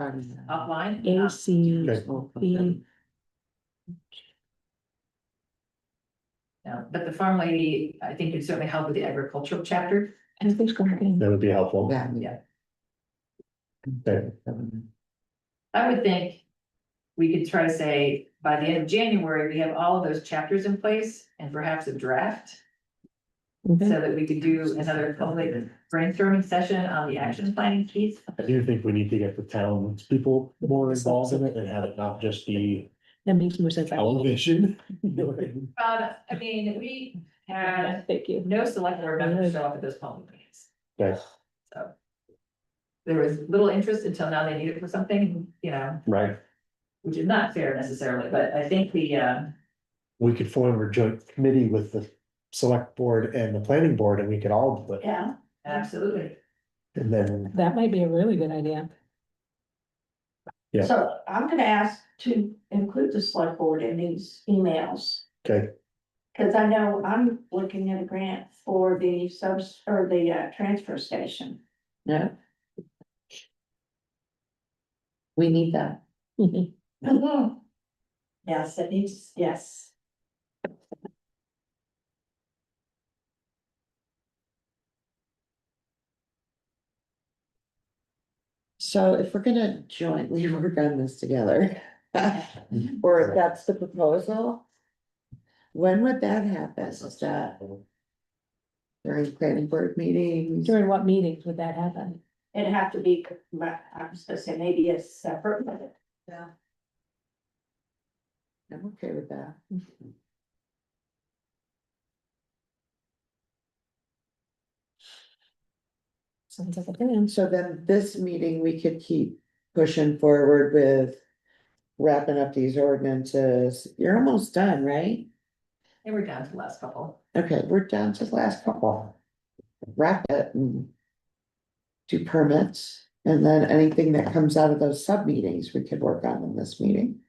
Speaker 3: offline.
Speaker 6: AC.
Speaker 3: But the farm lady, I think, can certainly help with the agricultural chapter.
Speaker 6: And who's going?
Speaker 2: that would be helpful.
Speaker 5: Yeah.
Speaker 2: Okay.
Speaker 3: I would think we could try to say, by the end of January, we have all of those chapters in place and perhaps a draft. So that we could do another public brainstorming session on the action planning piece.
Speaker 2: I do think we need to get the townspeople more involved in it and have it not just be
Speaker 6: That makes more sense.
Speaker 2: television.
Speaker 3: I mean, we had
Speaker 6: Thank you.
Speaker 3: no select board members show up at those public meetings.
Speaker 2: Okay.
Speaker 3: So. There was little interest until now they need it for something, you know,
Speaker 8: Right,
Speaker 3: which is not fair necessarily, but I think
Speaker 8: we could form a joint committee with the select board and the planning board, and we could all do it,
Speaker 1: Yeah,
Speaker 3: absolutely.
Speaker 8: and then,
Speaker 6: That might be a really good idea.
Speaker 8: Yeah.
Speaker 1: so I'm gonna ask to include the select board in these emails.
Speaker 8: okay,
Speaker 1: Cause I know I'm looking at a grant for the subs, or the transfer station.
Speaker 5: Yeah. We need that.
Speaker 1: Yes, it needs, yes.
Speaker 5: So if we're gonna jointly work on this together, or if that's the proposal. When would that happen? Is that during planning board meetings?
Speaker 6: During what meetings would that happen?
Speaker 1: It'd have to be, I was gonna say maybe a separate, but
Speaker 5: Yeah. I'm okay with that.
Speaker 6: Sounds like a plan.
Speaker 5: So then this meeting, we could keep pushing forward with wrapping up these ordinances. You're almost done, right?
Speaker 3: And we're down to the last couple.
Speaker 5: Okay, we're down to the last couple. Wrap it and do permits, and then anything that comes out of those sub meetings, we could work on in this meeting.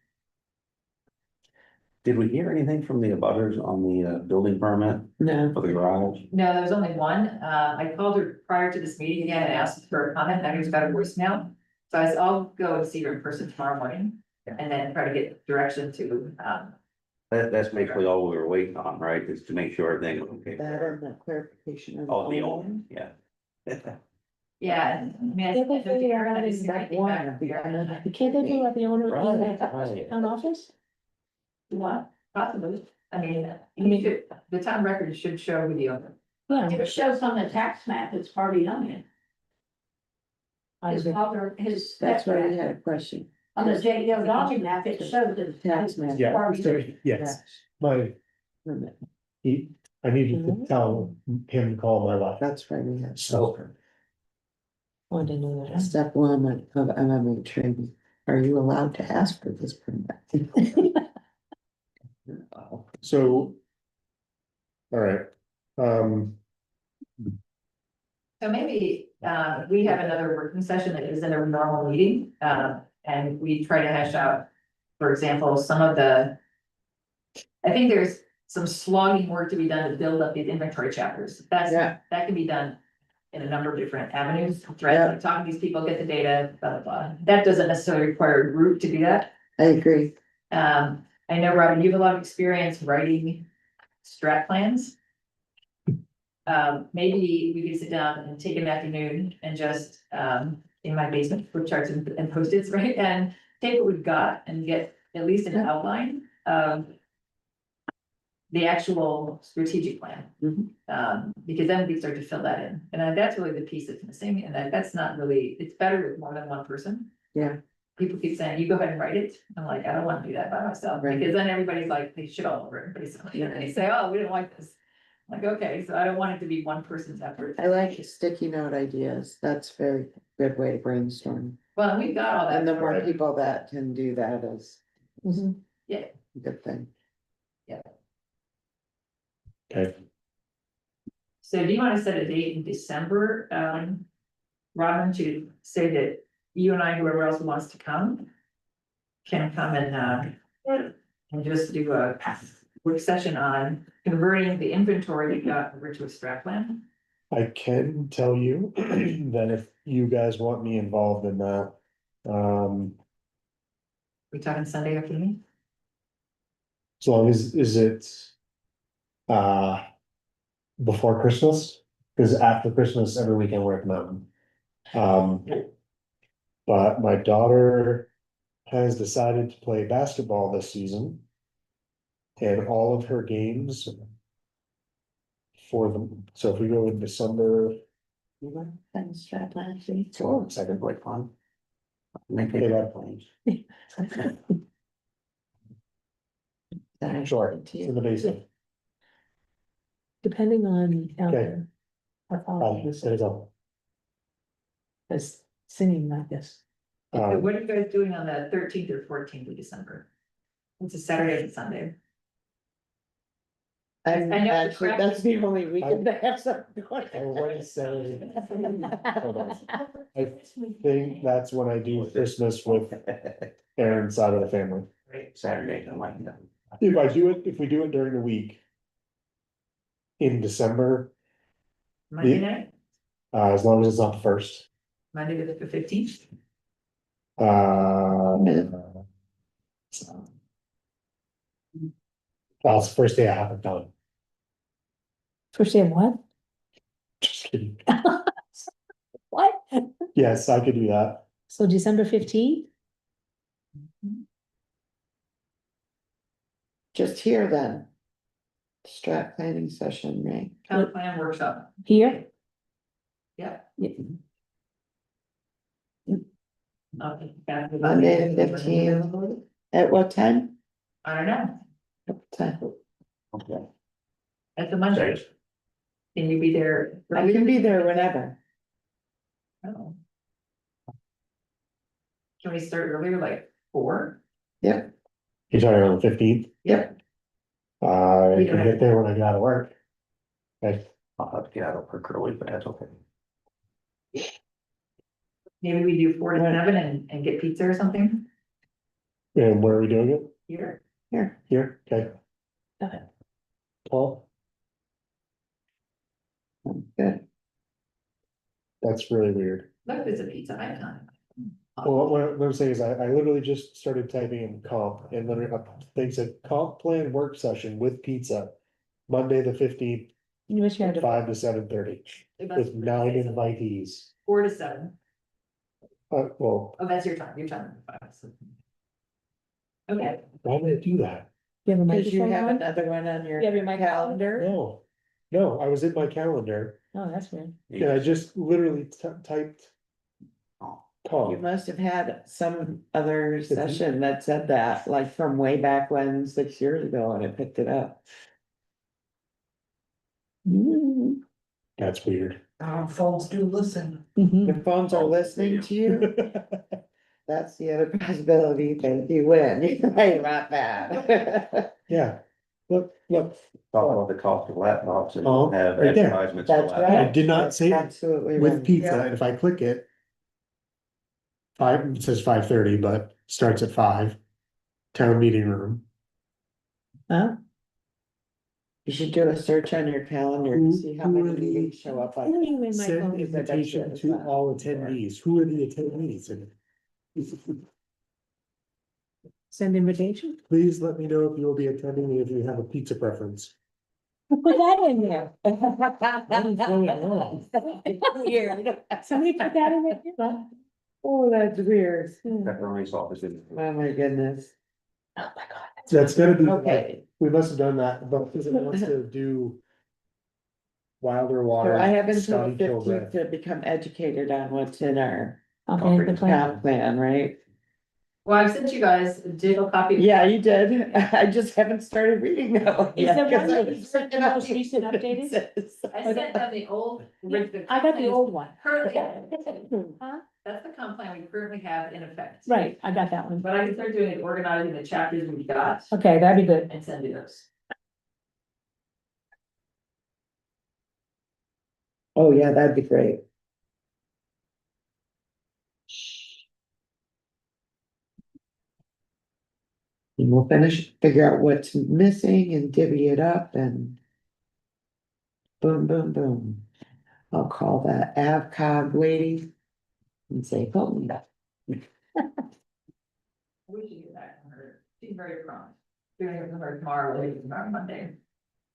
Speaker 7: Did we hear anything from the abutters on the building permit
Speaker 5: No,
Speaker 7: for the garage?
Speaker 3: No, there was only one. I called her prior to this meeting again and asked for a comment. I just got a voicemail. So I said, I'll go and see her in person tomorrow morning and then try to get direction to,
Speaker 7: That's basically all we were waiting on, right, is to make sure everything was okay.
Speaker 5: that and the clarification. of
Speaker 7: Oh, the
Speaker 5: owner.
Speaker 7: owner, yeah.
Speaker 3: yeah. I mean, I
Speaker 6: Did they
Speaker 3: don't think
Speaker 6: figure
Speaker 3: I
Speaker 6: out
Speaker 3: didn't
Speaker 6: is
Speaker 3: see
Speaker 5: that
Speaker 3: anything
Speaker 5: one
Speaker 3: back
Speaker 5: of the
Speaker 3: there.
Speaker 5: other-
Speaker 6: Can't they do what the owner?
Speaker 7: Right, right.
Speaker 6: Town office?
Speaker 3: What? Possibly. I mean, the town record should show who the owner.
Speaker 6: Yeah.
Speaker 1: if it shows on the tax map, it's already on it.
Speaker 6: I
Speaker 1: His
Speaker 6: agree.
Speaker 1: mother, his.
Speaker 5: That's why we had a question.
Speaker 1: On the JDO dog map, it showed the
Speaker 5: Tax map.
Speaker 8: yeah,
Speaker 1: Already.
Speaker 8: so, yes, my,
Speaker 5: Permit.
Speaker 8: I needed to tell him to call my wife.
Speaker 5: That's why we had.
Speaker 8: So-
Speaker 6: Oh, I didn't know that.
Speaker 5: Step one of MMA training, are you allowed to ask for this permit?
Speaker 8: So. All right,
Speaker 3: So maybe, we have another working session that isn't a normal meeting, and we try to hash out, for example, some of the. I think there's some slogging work to be done to build up these inventory chapters.
Speaker 5: Yeah.
Speaker 3: That can be done in a number of different avenues,
Speaker 5: Yeah.
Speaker 3: right? Like talking to these people, get the data, blah, blah, blah. That doesn't necessarily require a group to do that.
Speaker 5: I agree.
Speaker 3: I know, Robin, you have a lot of experience writing strat plans. Maybe we could sit down and take an afternoon and just, in my basement, put charts and post-its, right? And take what we've got and get at least an outline of the actual strategic plan. Because then we start to fill that in. And that's really the piece that's missing. And that's not really, it's better with more than one person.
Speaker 5: Yeah.
Speaker 3: People keep saying, you go ahead and write it. I'm like, I don't want to do that by myself,
Speaker 5: Right.
Speaker 3: because then everybody's like, they shit all over it, basically. And they say, oh, we didn't like this. I'm like, okay, so I don't want it to be one person's effort.
Speaker 5: I like sticky note ideas. That's very good way to brainstorm.
Speaker 3: Well, we've got all that.
Speaker 5: And the more
Speaker 3: already.
Speaker 5: people that can do that is
Speaker 3: Yeah,
Speaker 5: a good thing.
Speaker 8: okay,
Speaker 3: so do you want to set a date in December, Robin, to say that you and I, whoever else wants to come, can come and just do a work session on converting the inventory we got over to a strat plan?
Speaker 8: I can tell you that if you guys want me involved in that.
Speaker 3: We talking Sunday afternoon?
Speaker 8: As long as, is it? Before Christmas, because after Christmas, every weekend we're at the mountain. But my daughter has decided to play basketball this season. And all of her games. For them, so if we go in December,
Speaker 5: And strat plan, see?
Speaker 7: So second quite fun. Make
Speaker 8: Yeah.
Speaker 7: it plans.
Speaker 8: sure, it's in the basement.
Speaker 6: Depending on.
Speaker 8: Okay.
Speaker 6: Our
Speaker 8: There you go.
Speaker 6: It's singing like this.
Speaker 3: So what are you guys doing on the 13th or 14th of December? It's a Saturday and Sunday.
Speaker 5: I'm
Speaker 3: I know
Speaker 5: actually,
Speaker 3: correct.
Speaker 5: that's the only weekend I have something going.
Speaker 8: What is Saturday? Hold on. I think that's when I do Christmas with Aaron's side of the family.
Speaker 7: Saturday, I like that.
Speaker 8: If we do it during the week. In December,
Speaker 3: Monday night,
Speaker 8: as long as it's not the first,
Speaker 3: Monday the 15th.
Speaker 8: That's the first day I haven't done.
Speaker 6: First day of what?
Speaker 8: Just kidding.
Speaker 6: What?
Speaker 8: Yes, I could do that.
Speaker 6: So December 15th?
Speaker 5: Just here then. Strat planning session, right?
Speaker 3: Town plan workshop.
Speaker 6: Here?
Speaker 3: Yeah.
Speaker 6: Yeah.
Speaker 3: Okay.
Speaker 5: Monday the 15th. At what time?
Speaker 3: I don't know,
Speaker 5: What time?
Speaker 7: Okay.
Speaker 3: at the Monday. Can you be there?
Speaker 5: I can be there whenever.
Speaker 3: Oh. Can we start earlier, like 4?
Speaker 5: Yep,
Speaker 8: You're talking on the 15th?
Speaker 5: yep.
Speaker 8: I
Speaker 3: We
Speaker 8: can
Speaker 3: don't
Speaker 8: get
Speaker 3: have-
Speaker 8: there when I get out of work. Okay,
Speaker 7: I'll have to get out of work early, but that's okay.
Speaker 3: Maybe we do 4 to 7 and get pizza or something
Speaker 8: and where are we doing it?
Speaker 3: here.
Speaker 5: Here,
Speaker 8: Here, okay.
Speaker 6: Okay.
Speaker 8: Paul,
Speaker 5: good.
Speaker 8: that's really weird.
Speaker 3: Look, there's a pizza icon.
Speaker 8: Well, what I'm saying is I literally just started typing in comp and literally they said comp plan work session with pizza. Monday, the 15th,
Speaker 6: You wish you had to.
Speaker 8: 5 to 7:30 with 9 invitees.
Speaker 3: 4 to 7.
Speaker 8: Well,
Speaker 3: Oh, that's your time, your time. 5 to 7. Okay,
Speaker 8: why would I do that?
Speaker 6: You have a
Speaker 5: Cause you
Speaker 6: microphone
Speaker 5: have
Speaker 6: on?
Speaker 5: another one on your
Speaker 6: You have your microphone?
Speaker 5: calendar.
Speaker 8: No, I was in my calendar
Speaker 6: Oh, that's weird.
Speaker 8: and I just literally typed.
Speaker 5: You
Speaker 8: Comp.
Speaker 5: must have had some other session that said that, like from way back when, 6 years ago, and I picked it up. Mm,
Speaker 8: That's weird.
Speaker 1: Our phones do listen.
Speaker 6: Mhm.
Speaker 5: The phones are listening to you, that's the other possibility, thank you, Lynn, you're right about that.
Speaker 8: Yeah, look,
Speaker 7: Talk about the cost of laptops
Speaker 8: Oh,
Speaker 7: and have
Speaker 8: right there.
Speaker 7: advertisements. for
Speaker 5: That's
Speaker 7: laptops.
Speaker 5: right.
Speaker 8: I did not
Speaker 5: That's
Speaker 8: say
Speaker 5: absolutely
Speaker 8: with
Speaker 5: right.
Speaker 8: pizza,
Speaker 5: Yeah.
Speaker 8: and if I click it. It says 5:30, but starts at 5. Town meeting room.
Speaker 6: Huh?
Speaker 5: You should do a search on your calendar and see how many meetings show up on.
Speaker 6: What do you mean my
Speaker 8: Send
Speaker 6: phone?
Speaker 8: invitation to all attendees. Who are the attendees? And
Speaker 6: Send invitation?
Speaker 8: please let me know if you will be attending and if you have a pizza preference.
Speaker 6: Put that in there.
Speaker 8: What is going on?
Speaker 6: Weird. Somebody put that in there?
Speaker 5: Oh, that's weird.
Speaker 7: Pepperoni's office is.
Speaker 5: Oh, my goodness.
Speaker 6: Oh, my God.
Speaker 8: That's gonna be,
Speaker 5: Okay,
Speaker 8: we must have done that, but because it wants to do. Wilder
Speaker 5: so
Speaker 8: Water.
Speaker 5: I have until
Speaker 8: Scotty
Speaker 5: the 15th
Speaker 8: Kilbreth.
Speaker 5: to become educated on what's in our
Speaker 6: Okay, the plan.
Speaker 5: comp plan, right?
Speaker 3: well, I've sent you guys a digital copy.
Speaker 5: Yeah, you did. I just haven't started reading that one
Speaker 6: Is
Speaker 5: yet.
Speaker 6: the
Speaker 5: 'cause
Speaker 6: one
Speaker 5: I
Speaker 6: that
Speaker 5: was
Speaker 6: you sent the
Speaker 5: freaking out
Speaker 6: most recent updated?
Speaker 5: sentences.
Speaker 3: I sent them the old.
Speaker 6: I got the old one.
Speaker 3: Currently,
Speaker 6: Huh?
Speaker 3: that's the comp plan we currently have in effect.
Speaker 6: Right, I got that one.
Speaker 3: But I can start doing it, organizing the chapters we've got
Speaker 6: Okay, that'd be good.
Speaker 3: and send you those.
Speaker 5: Oh, yeah, that'd be great. And we'll figure out what's missing and divvy it up and. Boom, boom, boom. I'll call that AvCog lady. And say, oh, no.
Speaker 3: We should get that from her. She's very prompt. Doing it from her tomorrow, maybe tomorrow, Monday.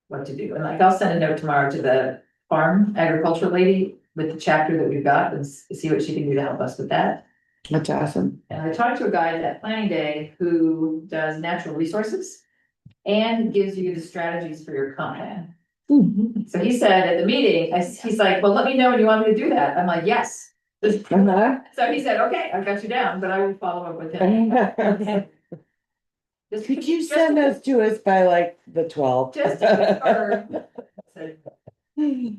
Speaker 3: What to do. And like, I'll send a note tomorrow to the farm agriculture lady with the chapter that we've got and see what she can do to help us with that.
Speaker 5: That's awesome.
Speaker 3: And I talked to a guy at planning day who does natural resources and gives you the strategies for your comp plan.
Speaker 6: Mhm.
Speaker 3: So he said at the meeting, he's like, well, let me know when you want me to do that. I'm like, yes.
Speaker 5: Uh-huh.
Speaker 3: So he said, okay, I've got you down, but I will follow up with him.
Speaker 6: Okay.
Speaker 3: Just-
Speaker 5: Could you
Speaker 3: just
Speaker 5: send
Speaker 3: to-
Speaker 5: those to us by like the 12th?
Speaker 3: Just to confirm. So,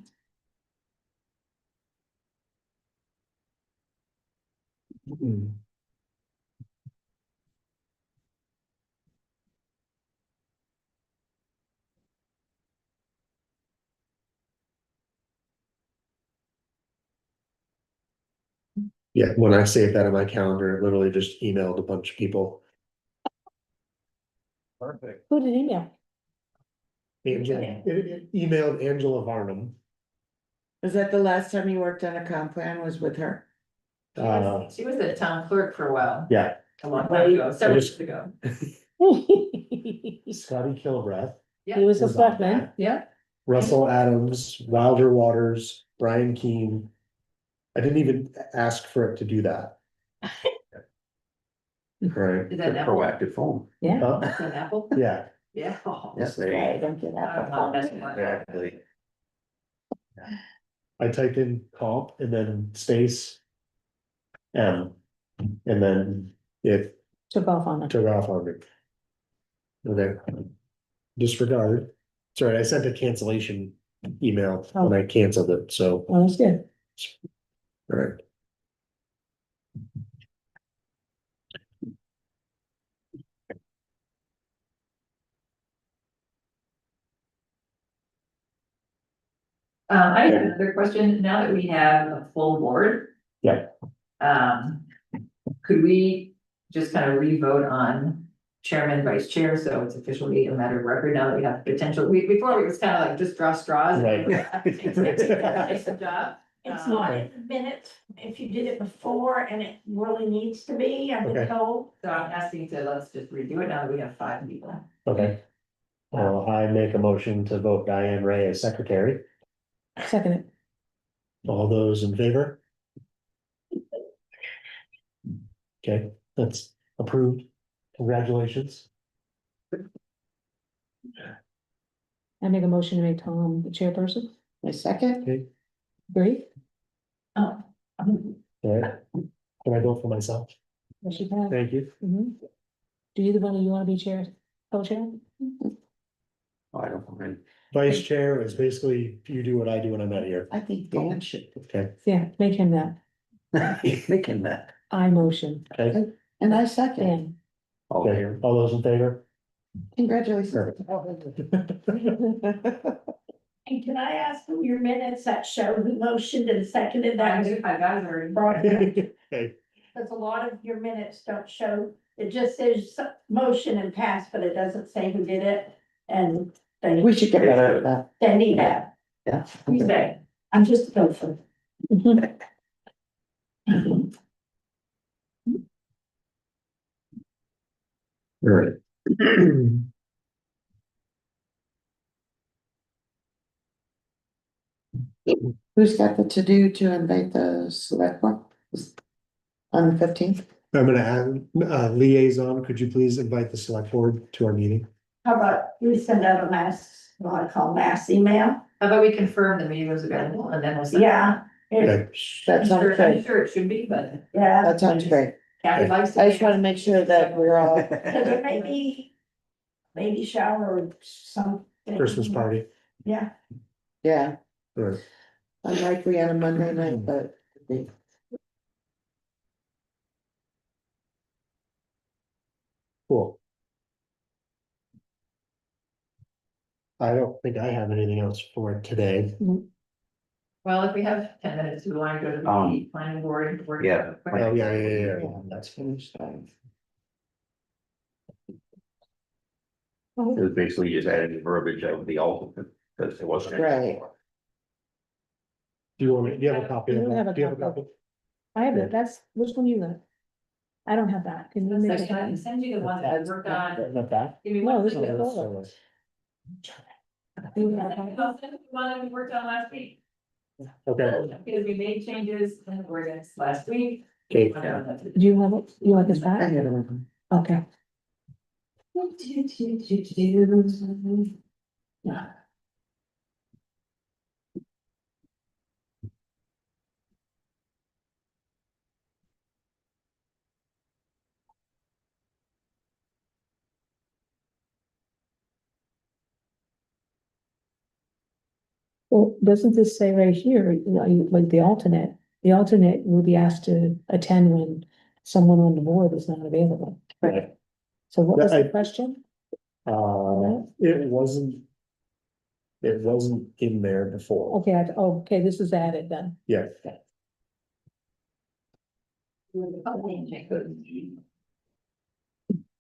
Speaker 8: Yeah, when I saved that in my calendar, it literally just emailed a bunch of people.
Speaker 4: Perfect.
Speaker 6: Who did email?
Speaker 8: It emailed Angela Varnum.
Speaker 5: Was that the last time you worked on a comp plan was with her?
Speaker 3: She was the town clerk for a while,
Speaker 8: Yeah,
Speaker 3: a long time ago, several
Speaker 8: just-
Speaker 3: years ago.
Speaker 8: Scotty Kilbreth,
Speaker 6: He was a
Speaker 8: Was on
Speaker 6: selectman,
Speaker 8: that.
Speaker 3: Yeah,
Speaker 8: Russell Adams, Wilder Waters, Brian Keane. I didn't even ask for it to do that. Right,
Speaker 3: is that an apple?
Speaker 7: Proactive phone.
Speaker 6: yeah.
Speaker 8: Huh?
Speaker 3: Is that an apple?
Speaker 8: Yeah,
Speaker 3: Yeah.
Speaker 7: Yes,
Speaker 5: Right,
Speaker 7: they.
Speaker 5: don't get
Speaker 3: I don't
Speaker 5: that.
Speaker 3: want that one.
Speaker 7: Exactly.
Speaker 8: I typed in comp and then space. And then it
Speaker 6: Took off on it.
Speaker 8: took off on me. Okay. Disregard. Sorry, I sent a cancellation email when I canceled it, so,
Speaker 6: Oh, that's good.
Speaker 8: alright.
Speaker 3: I have another question, now that we have a full board.
Speaker 8: Yeah.
Speaker 3: Could we just kind of re-vote on chairman, vice chair, so it's officially a matter of record now that we have potential, before it was kind of like just draw straws.
Speaker 8: Right.
Speaker 3: It's a job.
Speaker 1: It's not in the minutes, if you did it before and it really needs to be, I've been
Speaker 8: Okay.
Speaker 1: told.
Speaker 3: So I'm asking to, let's just redo it now that we have 5 people.
Speaker 8: Okay. I make a motion to vote Diane Ray as secretary.
Speaker 6: Second it.
Speaker 8: All those in favor? Okay, that's approved. Congratulations.
Speaker 6: I make a motion to make Tom the chairperson.
Speaker 5: My second?
Speaker 8: Okay,
Speaker 6: Great.
Speaker 3: Oh.
Speaker 8: alright. Can I vote for myself?
Speaker 6: Yes, you can.
Speaker 8: Thank you.
Speaker 6: Mhm. Do either one of you want to be chair, co-chair?
Speaker 7: I don't mind.
Speaker 8: Vice chair is basically you do what I do when I'm not here.
Speaker 5: I think Dan should.
Speaker 8: Okay,
Speaker 6: Yeah, make him that.
Speaker 7: Making that.
Speaker 6: I motion.
Speaker 8: okay,
Speaker 5: And I second.
Speaker 6: Dan.
Speaker 7: All
Speaker 8: okay,
Speaker 7: here.
Speaker 8: all those in favor?
Speaker 5: Congratulations.
Speaker 1: And can I ask who your minutes that show who motioned and seconded
Speaker 3: I
Speaker 1: that?
Speaker 3: got it already.
Speaker 1: Brought it up?
Speaker 8: Okay,
Speaker 1: Because a lot of your minutes don't show, it just says motion and pass, but it doesn't say who did it. And they,
Speaker 5: We should get better at that.
Speaker 1: they need that.
Speaker 5: Yeah.
Speaker 1: You say, I'm just a gopher.
Speaker 8: alright.
Speaker 5: Who's got the to-do to invite the select one? On the 15th?
Speaker 8: I'm gonna add, liaison, could you please invite the select board to our meeting?
Speaker 1: How about we send out a mass, what I call mass email?
Speaker 3: How about we confirm the meeting was available and then we'll send.
Speaker 1: Yeah.
Speaker 8: Okay.
Speaker 5: That
Speaker 3: I'm
Speaker 5: sounds
Speaker 3: sure
Speaker 5: great.
Speaker 3: it should be, but.
Speaker 1: Yeah.
Speaker 5: That sounds great.
Speaker 3: Kathy likes to.
Speaker 5: I just wanna make sure that we're all,
Speaker 1: Cause it may be baby shower or something.
Speaker 8: Christmas party.
Speaker 1: Yeah.
Speaker 5: yeah,
Speaker 8: Alright.
Speaker 5: unlikely on a Monday night, but.
Speaker 8: Cool. I don't think I have anything else for today.
Speaker 3: Well, if we have 10 minutes, we want to go to the planning board.
Speaker 7: Yeah.
Speaker 8: Oh, yeah.
Speaker 5: Let's finish that.
Speaker 7: It was basically just adding the verbiage of the alternate, because it wasn't.
Speaker 5: Right.
Speaker 8: Do you want me, do you have a copy of
Speaker 6: You have
Speaker 8: that?
Speaker 6: a
Speaker 8: Do you have a
Speaker 6: copy.
Speaker 8: copy?
Speaker 6: I have it, that's, which one you got? I don't have that, can you make
Speaker 3: I
Speaker 6: it?
Speaker 3: can send you the one that I worked on.
Speaker 8: Not that?
Speaker 3: Give me
Speaker 6: No,
Speaker 3: one.
Speaker 6: this
Speaker 3: second.
Speaker 6: is
Speaker 3: I'll
Speaker 6: all of
Speaker 3: send you the one that we worked on last week.
Speaker 8: Okay,
Speaker 3: Because we made changes in the ordinance last week.
Speaker 8: okay,
Speaker 6: Do you have it, you like this
Speaker 5: I
Speaker 6: back?
Speaker 5: have it open.
Speaker 6: Okay. Well, doesn't this say right here, you know, like the alternate, the alternate will be asked to attend when someone on the board is not available.
Speaker 8: Right.
Speaker 6: So what was
Speaker 8: I-
Speaker 6: the question?
Speaker 8: It wasn't. It wasn't in there before,
Speaker 6: Okay, okay, this is added then.
Speaker 8: yeah,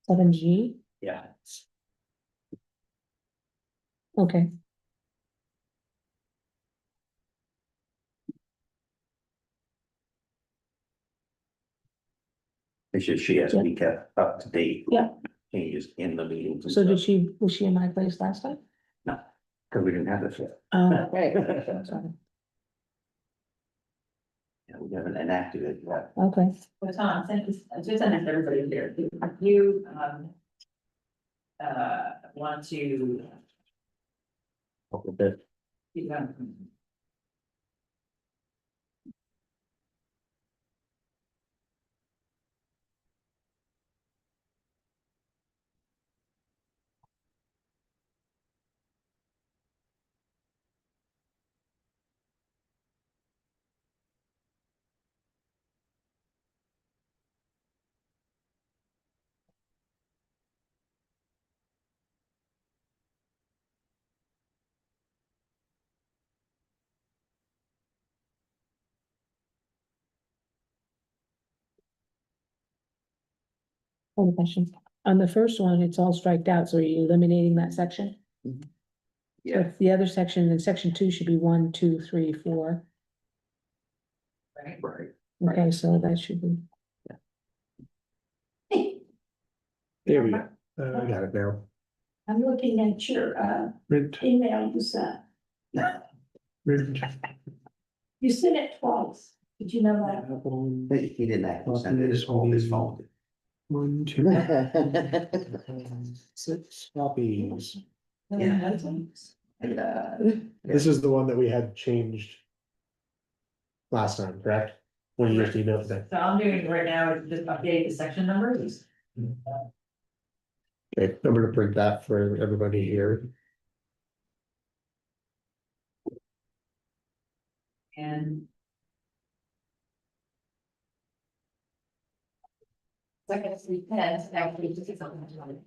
Speaker 6: 7G,
Speaker 7: Yeah.
Speaker 6: okay,
Speaker 7: She has to be kept up to date.
Speaker 6: Yeah.
Speaker 7: Changes in the meetings. and
Speaker 6: so did
Speaker 7: stuff.
Speaker 6: was she in my place last time?
Speaker 7: No, cause we didn't have this yet.
Speaker 5: Right.
Speaker 6: Sorry.
Speaker 7: Yeah, we haven't enacted it yet.
Speaker 6: Okay,
Speaker 3: Well, Tom, since, just send it to everybody here, if you, want to,
Speaker 7: Okay.
Speaker 3: keep going.
Speaker 6: one question. On the first one, it's all striked out, so are you eliminating that section? So
Speaker 7: Yeah,
Speaker 6: the other section, in section 2 should be 1, 2, 3, 4.
Speaker 3: Right?
Speaker 7: right.
Speaker 6: Okay, so that should be,
Speaker 8: there we go, I got it now.
Speaker 1: I'm looking at your,
Speaker 8: Print,
Speaker 1: email you sent.
Speaker 8: print.
Speaker 1: You sent it twice. Did you know that?
Speaker 8: That one,
Speaker 7: He didn't actually send it, it's all his fault.
Speaker 8: 1, 2, 6 copies.
Speaker 7: Yeah.
Speaker 3: And,
Speaker 8: This is the one that we had changed. Last time, correct? When you just emailed that.
Speaker 3: so I'm doing right now is just update the section numbers.
Speaker 8: Okay, I'm gonna print that for everybody here.
Speaker 3: And. Second, 310, actually, just something.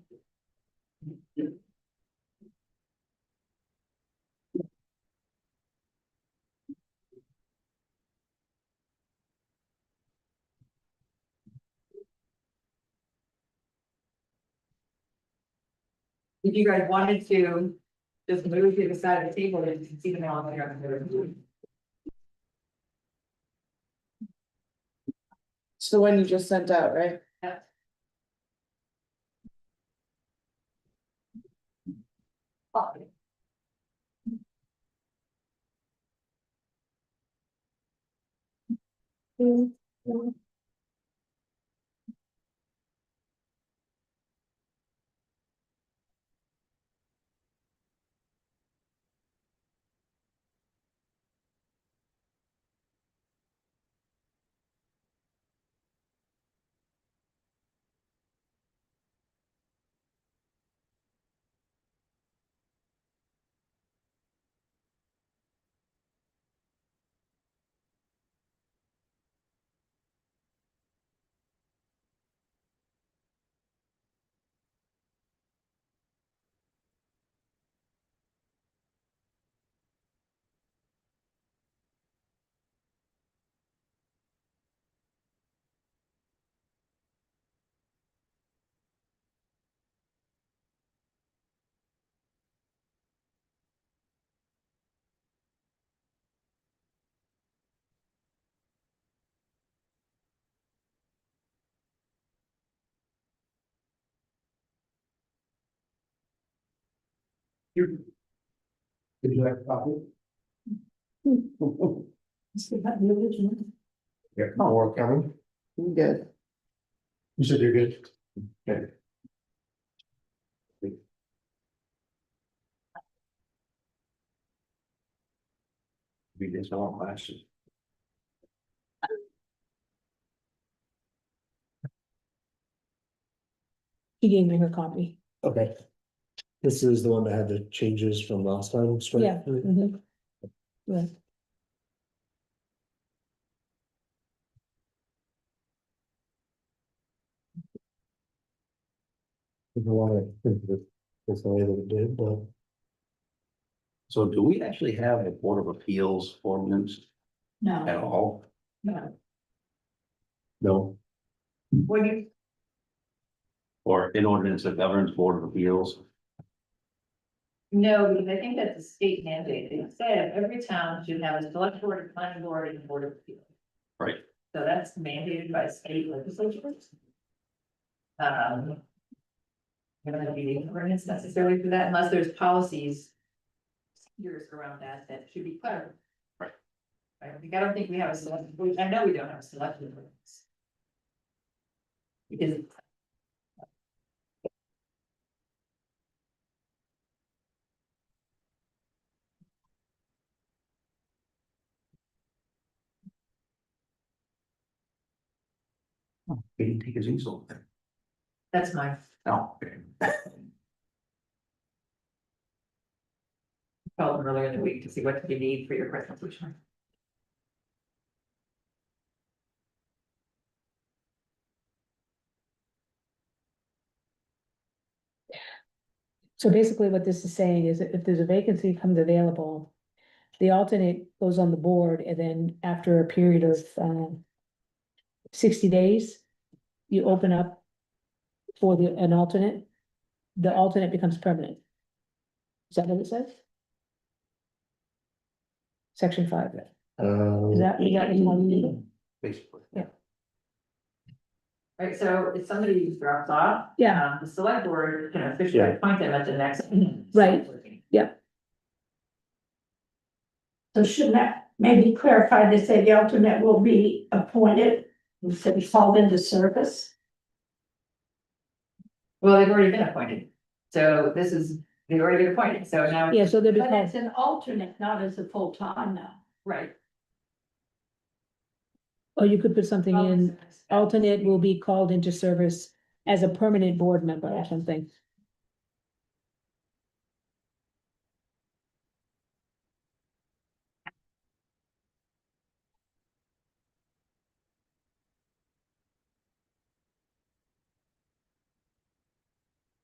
Speaker 3: If you guys wanted to just move to the side of the table, then you can see them all there.
Speaker 5: It's the one you just sent out, right?
Speaker 2: Did you have a copy?
Speaker 1: Still have the original.
Speaker 2: Yeah, more coming.
Speaker 5: I'm good.
Speaker 2: You said you're good. Okay.
Speaker 7: We did some questions.
Speaker 6: he gave me her copy.
Speaker 8: Okay. This is the one that had the changes from last time. straight?
Speaker 6: Yeah. Mhm. Yeah.
Speaker 8: don't know why I think that it's the way that it did, but
Speaker 7: So do we actually have a Board of Appeals ordinance at
Speaker 1: No,
Speaker 7: all?
Speaker 1: no.
Speaker 8: no.
Speaker 3: When you,
Speaker 7: Or an ordinance that governs Board of Appeals?
Speaker 3: no, because I think that's a state mandate. It said every town should have a select board, a planning board, and a board of appeals.
Speaker 7: Right.
Speaker 3: So that's mandated by state legislatures. There might be an ordinance necessarily for that unless there's policies. Years around that should be clear.
Speaker 7: Right.
Speaker 3: I don't think we have a select, I know we don't have a select ordinance. Because
Speaker 7: He didn't take his easel.
Speaker 3: that's mine.
Speaker 7: No. Okay.
Speaker 3: Called them earlier in the week to see what you need for your presentation.
Speaker 6: So basically what this is saying is that if there's a vacancy comes available, the alternate goes on the board and then after a period of 60 days, you open up for an alternate, the alternate becomes permanent. Is that what it says? Section 5. Is that what you want to do?
Speaker 7: Basically.
Speaker 6: Yeah.
Speaker 3: Right, so if somebody drops off.
Speaker 6: Yeah.
Speaker 3: The select board can officially
Speaker 8: Yeah.
Speaker 3: appoint them at the next.
Speaker 6: Right.
Speaker 1: So shouldn't that maybe clarify to say the alternate will be appointed instead of called into service?
Speaker 3: Well, they've already been appointed, so this is, they've already been appointed, so now.
Speaker 6: Yeah, so they'll be
Speaker 1: But
Speaker 6: called,
Speaker 1: it's an alternate, not as a full-time now.
Speaker 3: Right.
Speaker 6: or you could put something in, alternate will be called into service as a permanent board member or something.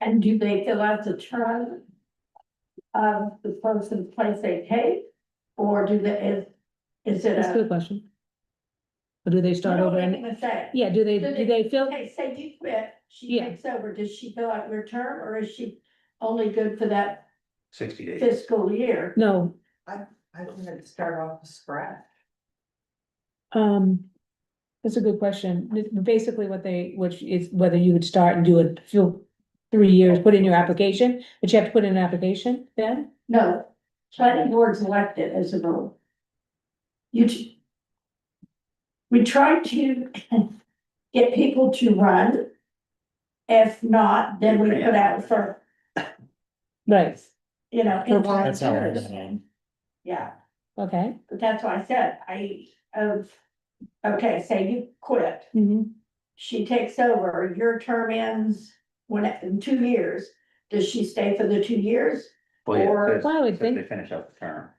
Speaker 1: And do they fill out the term of the person place they take? Or do they, is it
Speaker 6: That's a good
Speaker 1: a?
Speaker 6: question. Or do they start
Speaker 1: No,
Speaker 6: over
Speaker 1: I'm
Speaker 6: and,
Speaker 1: gonna say,
Speaker 6: yeah, do they fill,
Speaker 1: okay, say you quit, she
Speaker 6: Yeah.
Speaker 1: takes over, does she fill out your term or is she only good for that
Speaker 7: 60 days.
Speaker 1: fiscal year?
Speaker 6: no,
Speaker 5: I think I'd start off with scratch.
Speaker 6: that's a good question. Basically which is whether you would start and do it, fill 3 years, put in your application, but you have to put in an application then?
Speaker 1: No, planning board's elected as a rule. We try to get people to run. If not, then we put out for,
Speaker 6: Right,
Speaker 1: you know.
Speaker 6: For
Speaker 8: That's how I
Speaker 1: volunteers.
Speaker 8: got it.
Speaker 1: Yeah,
Speaker 6: okay.
Speaker 1: but that's why I said, okay, say you quit, she takes over, your term ends in 2 years. Does she stay for the 2 years?
Speaker 7: Well, yeah,
Speaker 1: Or-
Speaker 7: it says-
Speaker 6: Well, I would
Speaker 7: says
Speaker 6: think-
Speaker 7: They finish out the term.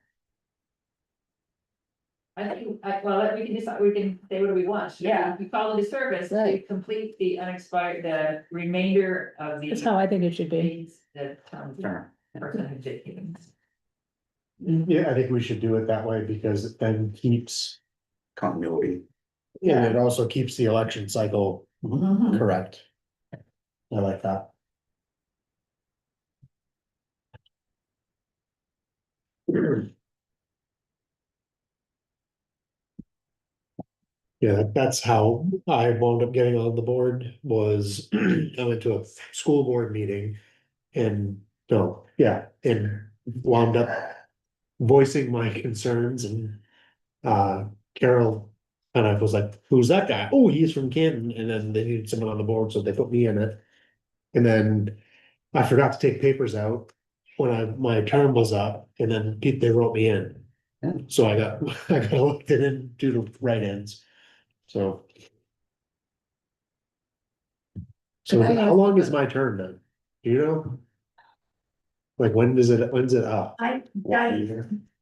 Speaker 3: I think, well, we can decide, we can say what do we want.
Speaker 1: Yeah.
Speaker 3: We call it a service to
Speaker 5: Right.
Speaker 3: complete the unexpired, the remainder of the.
Speaker 6: That's how I think it should be.
Speaker 3: days, the term.
Speaker 7: Term.
Speaker 3: Person who did it.
Speaker 8: Yeah, I think we should do it that way because it then keeps,
Speaker 7: Continuity.
Speaker 8: and it also keeps the election cycle
Speaker 1: Mhm.
Speaker 8: correct. I like that. Yeah, that's how I wound up getting on the board was I went to a school board meeting. And no, yeah, and wound up voicing my concerns and Carol. And I was like, who's that guy? Oh, he's from Canton, and then they needed someone on the board, so they put me in it. And then I forgot to take papers out when my term was up, and then they wrote me in.
Speaker 7: Yeah.
Speaker 8: So I got elected in due to write-ins, so. So
Speaker 5: Can I
Speaker 8: how
Speaker 5: ask-
Speaker 8: long is my term then? Do you know? Like, when's it up?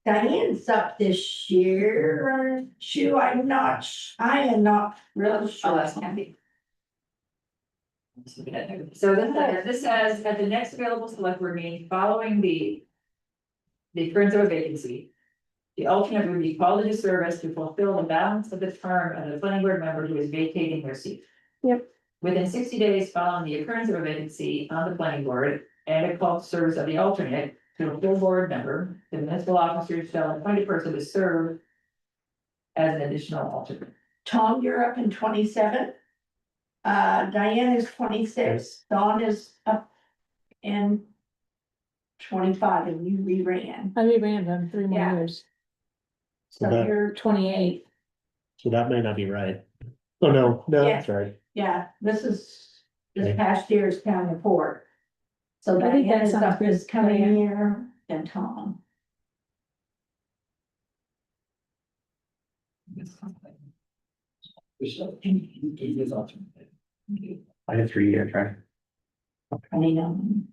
Speaker 1: Diane's up this year, I am not real
Speaker 3: Oh,
Speaker 1: sure.
Speaker 3: that's Kathy. So this says, at the next available select board meeting, following the occurrence of a vacancy, the alternate would be called into service to fulfill the balance of the term of the planning board member who is vacating their seat.
Speaker 6: Yep.
Speaker 3: Within 60 days following the occurrence of a vacancy on the planning board and a call to service of the alternate to a full board member, the municipal officer shall appoint a person to serve as an additional alternate.
Speaker 1: Tom, you're up in 27. Diane is 26, Dawn is up in 25, and you reran,
Speaker 6: I reran them 3 more
Speaker 1: Yeah.
Speaker 6: years,
Speaker 1: so
Speaker 8: Okay.
Speaker 1: you're 28.
Speaker 8: So that may not be right. Oh, no, that's right.
Speaker 1: Yeah, this is this
Speaker 8: Okay.
Speaker 1: past year's town report. So
Speaker 6: I think that
Speaker 1: Diane is
Speaker 6: sounds
Speaker 1: up
Speaker 6: good,
Speaker 1: this coming
Speaker 6: Diane.
Speaker 1: year, and Tom.
Speaker 7: I had 3 years, right?
Speaker 1: I mean,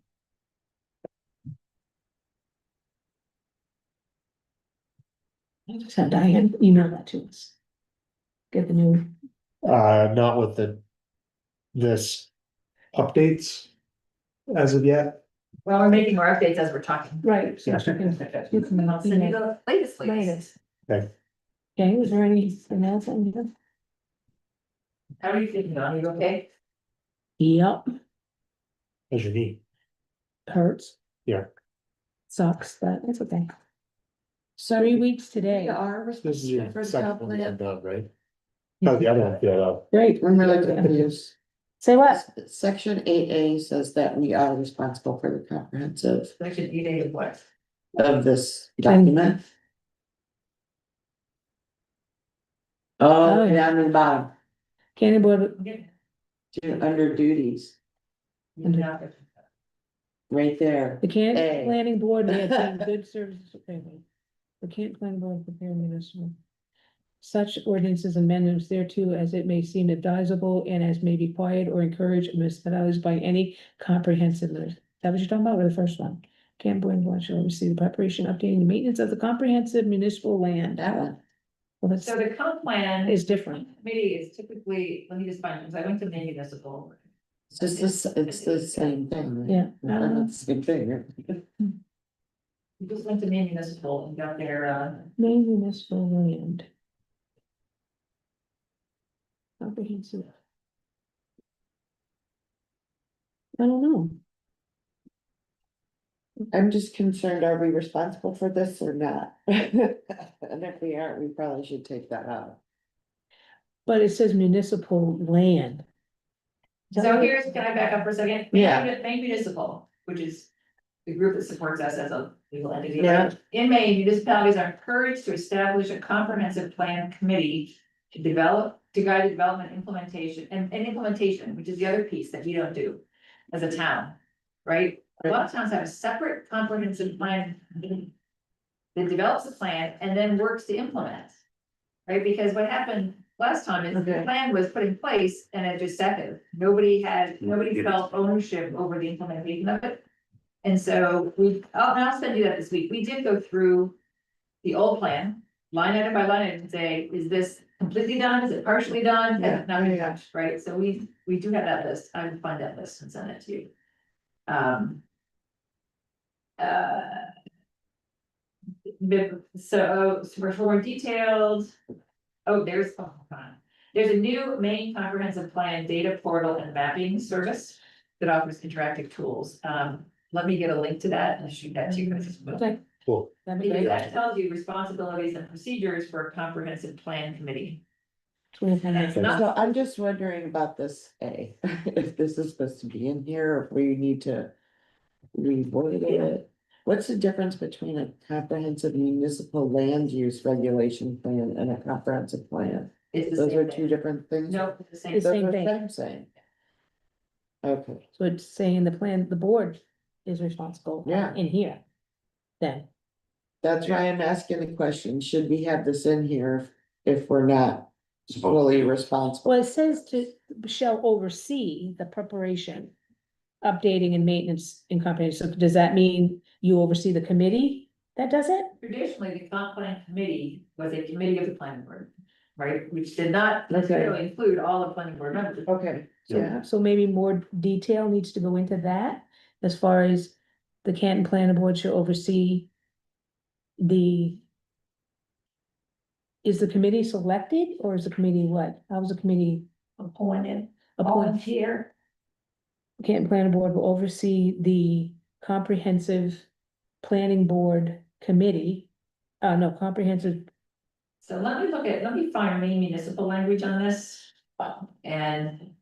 Speaker 6: just have Diane email that to us. Get the new,
Speaker 8: Not with this updates as of yet.
Speaker 3: Well, we're making more updates as we're talking.
Speaker 6: right, so you can, you can
Speaker 3: I'll send you
Speaker 6: email
Speaker 3: the latest.
Speaker 6: latest.
Speaker 8: Okay.
Speaker 6: Okay, is there anything else on here?
Speaker 3: How are you feeling, Don? Are you okay?
Speaker 6: Yep,
Speaker 8: As you need.
Speaker 6: hurts.
Speaker 8: Yeah.
Speaker 6: Sucks, but it's okay.
Speaker 5: So
Speaker 6: 3 weeks
Speaker 5: we
Speaker 6: today,
Speaker 5: are
Speaker 8: This is
Speaker 5: responsible
Speaker 8: your
Speaker 5: for the
Speaker 8: second
Speaker 5: comp
Speaker 8: one
Speaker 5: plan.
Speaker 8: done, right? Oh, the other one, yeah.
Speaker 6: great.
Speaker 5: When we're looking at these,
Speaker 6: Say what?
Speaker 5: section 8A says that we are responsible for the comprehensive
Speaker 3: Section 8A of what?
Speaker 5: of this document.
Speaker 6: Oh,
Speaker 5: Oh,
Speaker 6: yeah.
Speaker 5: down in the bottom,
Speaker 6: County Board,
Speaker 5: under duties, right there.
Speaker 6: the Canton
Speaker 5: A.
Speaker 6: Planning Board may obtain good services. The Canton Planning Board prepare municipal. Such ordinances amendments thereto as it may seem advisable and as may be required or encouraged municipalities by any comprehensive. Is that what you're talking about, or the first one? Canton Planning Board shall oversee the preparation, updating, the maintenance of the comprehensive municipal land.
Speaker 5: That one.
Speaker 6: Well, that's,
Speaker 3: So the comp plan
Speaker 6: is different.
Speaker 3: committee is typically, let me just find, because I went to the municipal.
Speaker 5: It's just this, it's the same thing. Right?
Speaker 6: Yeah.
Speaker 5: It's the same thing, right?
Speaker 3: We just went to the municipal and got their,
Speaker 6: Main municipal land. Comprehensive. I don't know.
Speaker 5: I'm just concerned, are we responsible for this or not? And if we aren't, we probably should take that out.
Speaker 6: But it says municipal land.
Speaker 3: so here's, can I back up for a second?
Speaker 5: Yeah.
Speaker 3: Maine Municipal, which is the group that supports us as a legal entity.
Speaker 5: Yeah.
Speaker 3: In Maine, municipalities are encouraged to establish a comprehensive plan committee to guide the development implementation and implementation, which is the other piece that we don't do as a town, right? A lot of towns have a separate comprehensive plan that develops a plan and then works to implement. Right, because what happened last time is the
Speaker 5: Okay.
Speaker 3: plan was put in place and it just sat there. Nobody felt ownership over the implementation of it. And so I'll send you that this week. We did go through the old plan, line item by line item, and say, is this completely done? Is it partially done? Has it not been touched, right? So we do have that list. I will find that list and send it to you. So for more detailed. There's a new main comprehensive plan data portal and mapping service that offers interactive tools. Let me get a link to that and shoot that to you guys.
Speaker 6: Okay.
Speaker 8: Cool.
Speaker 6: That'd be
Speaker 3: Because
Speaker 6: great.
Speaker 3: that tells you responsibilities and procedures for a comprehensive plan committee.
Speaker 6: That's
Speaker 3: not-
Speaker 5: So I'm just wondering about this A, if this is supposed to be in here, or if we need to reword it. What's the difference between a comprehensive municipal land use regulation plan and a comprehensive plan?
Speaker 3: It's the
Speaker 5: Those
Speaker 3: same
Speaker 5: are
Speaker 3: thing.
Speaker 5: two different things?
Speaker 3: No, it's the same.
Speaker 6: It's-
Speaker 5: Those
Speaker 6: same
Speaker 5: are
Speaker 6: thing.
Speaker 5: same. Okay,
Speaker 6: So it's saying the plan, the board is responsible.
Speaker 5: Yeah.
Speaker 6: In here. Then,
Speaker 5: that's why I'm asking the question, should we have this in here if we're not fully responsible?
Speaker 6: well, it says shall oversee the preparation. Updating and maintenance in comprehensive, so does that mean you oversee the committee that does it?
Speaker 3: Traditionally, the comp plan committee was a committee of the planning board, right? Which did not necessarily include all the planning board members.
Speaker 5: Okay, Yeah.
Speaker 6: So maybe more detail needs to go into that, as far as the Canton Planning Board should oversee the. Is the committee selected, or is the committee what? How's the committee
Speaker 1: Appointed,
Speaker 6: appointed?
Speaker 1: volunteer,
Speaker 6: Canton Planning Board will oversee the comprehensive planning board committee. No, comprehensive,
Speaker 3: So let me find main municipal language on this and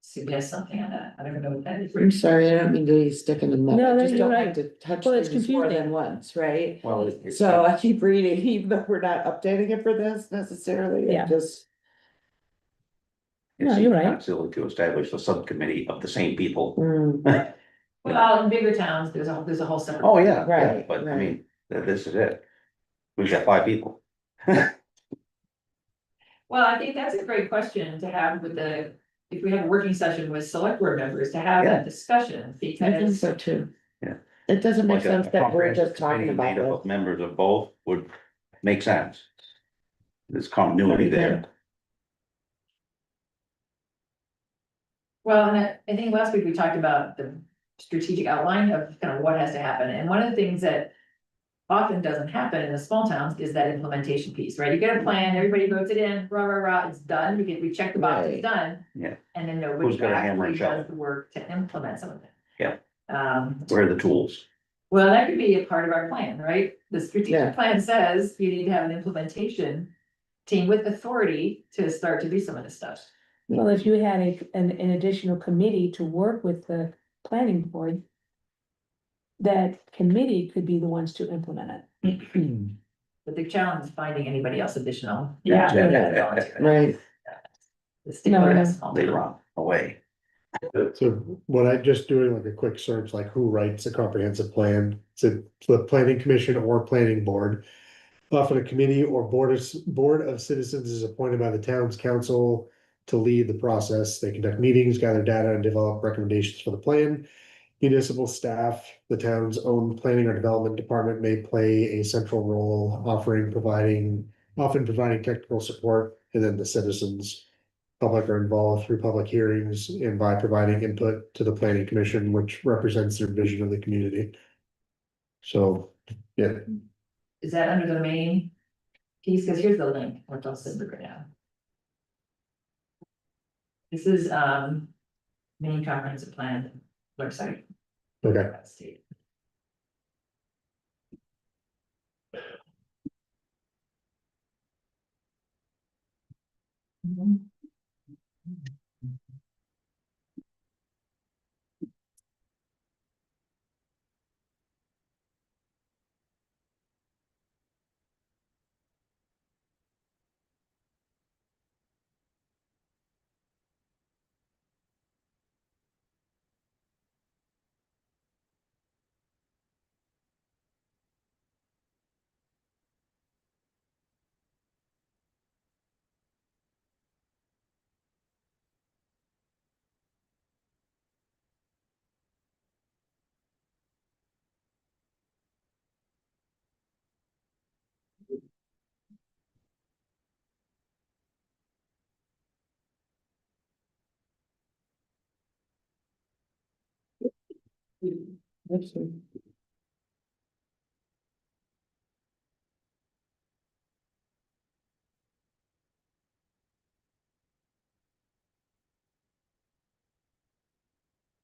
Speaker 3: suggest something on that. I don't know what that is.
Speaker 5: I'm sorry, I don't mean to be sticking in the mud.
Speaker 6: No,
Speaker 5: I
Speaker 6: no,
Speaker 5: just
Speaker 6: you're
Speaker 5: don't like
Speaker 6: right.
Speaker 5: to touch
Speaker 6: Well, it's
Speaker 5: things more
Speaker 6: confusing.
Speaker 5: than once, right?
Speaker 7: Well,
Speaker 5: So I keep reading, even though we're not updating it for this necessarily,
Speaker 6: Yeah.
Speaker 5: it just,
Speaker 7: it
Speaker 6: No,
Speaker 7: seems
Speaker 6: you're right.
Speaker 7: kind of silly to establish a subcommittee of the same people.
Speaker 5: mm,
Speaker 3: Well, in bigger towns, there's a whole separate.
Speaker 7: Oh, yeah, yeah,
Speaker 5: Right,
Speaker 7: but I
Speaker 5: right.
Speaker 7: mean, this is it. We've got 5 people.
Speaker 3: Well, I think that's a great question to have with if we have a working session with select board members to have
Speaker 7: Yeah.
Speaker 3: that discussion,
Speaker 5: I think
Speaker 3: because.
Speaker 5: so too.
Speaker 7: Yeah.
Speaker 5: It doesn't make
Speaker 7: Like a
Speaker 5: sense that we're just
Speaker 7: comprehensive
Speaker 5: talking
Speaker 7: committee
Speaker 5: about
Speaker 7: made up
Speaker 5: this.
Speaker 7: of members of both would make sense. There's continuity there.
Speaker 3: Well, and I think last week we talked about the strategic outline of kind of what has to happen, and one of the things that. Often doesn't happen in the small towns is that implementation piece, right? You get a plan, everybody votes it in, rah, rah, rah, it's done, we check the box, it's
Speaker 5: Right.
Speaker 3: done.
Speaker 7: Yeah.
Speaker 3: And then
Speaker 7: Who's
Speaker 3: nobody
Speaker 7: got a hammer and
Speaker 3: actually
Speaker 7: shovel?
Speaker 3: does the work to implement some of it.
Speaker 7: Yeah.
Speaker 3: Um,
Speaker 7: Where are the tools?
Speaker 3: well, that could be a part of our plan, right? The
Speaker 5: Yeah.
Speaker 3: strategic plan says you need to have an implementation team with authority to start to do some of this stuff.
Speaker 6: well, if you had an additional committee to work with the planning board. That committee could be the ones to implement it.
Speaker 3: But the challenge is finding anybody else additional.
Speaker 6: Yeah.
Speaker 5: Right,
Speaker 3: The stickler
Speaker 6: No,
Speaker 3: is small
Speaker 7: They
Speaker 3: town.
Speaker 7: run away.
Speaker 8: So when I just doing like a quick search, like who writes a comprehensive plan, it's the planning commission or planning board. Often a committee or board of citizens is appointed by the town's council to lead the process. They conduct meetings, gather data, and develop recommendations for the plan. Municipal staff, the town's own planning or development department may play a central role, often providing technical support, and then the citizens. Public are involved through public hearings and by providing input to the planning commission, which represents their vision of the community. So, yeah,
Speaker 3: Is that under the main piece? Cause here's the link, which I'll send right now. This is, main comprehensive plan website.
Speaker 8: okay.
Speaker 3: State.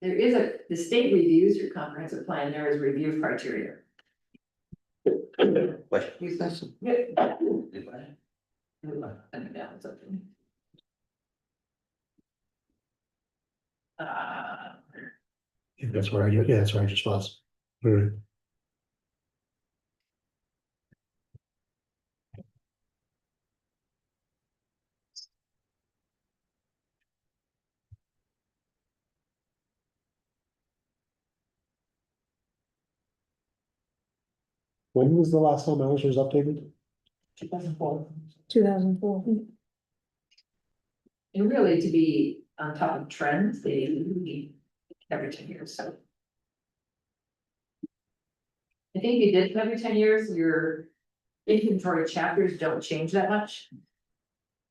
Speaker 3: The state reviews your comprehensive plan, there is review criteria.
Speaker 5: Question.
Speaker 8: That's where that's where I just was. All right. When was the last time ours was updated?
Speaker 3: 2004.
Speaker 6: 2004.
Speaker 3: And really to be on top of trends, they need every 10 years, so. I think you did every 10 years, your inventory chapters don't change that much.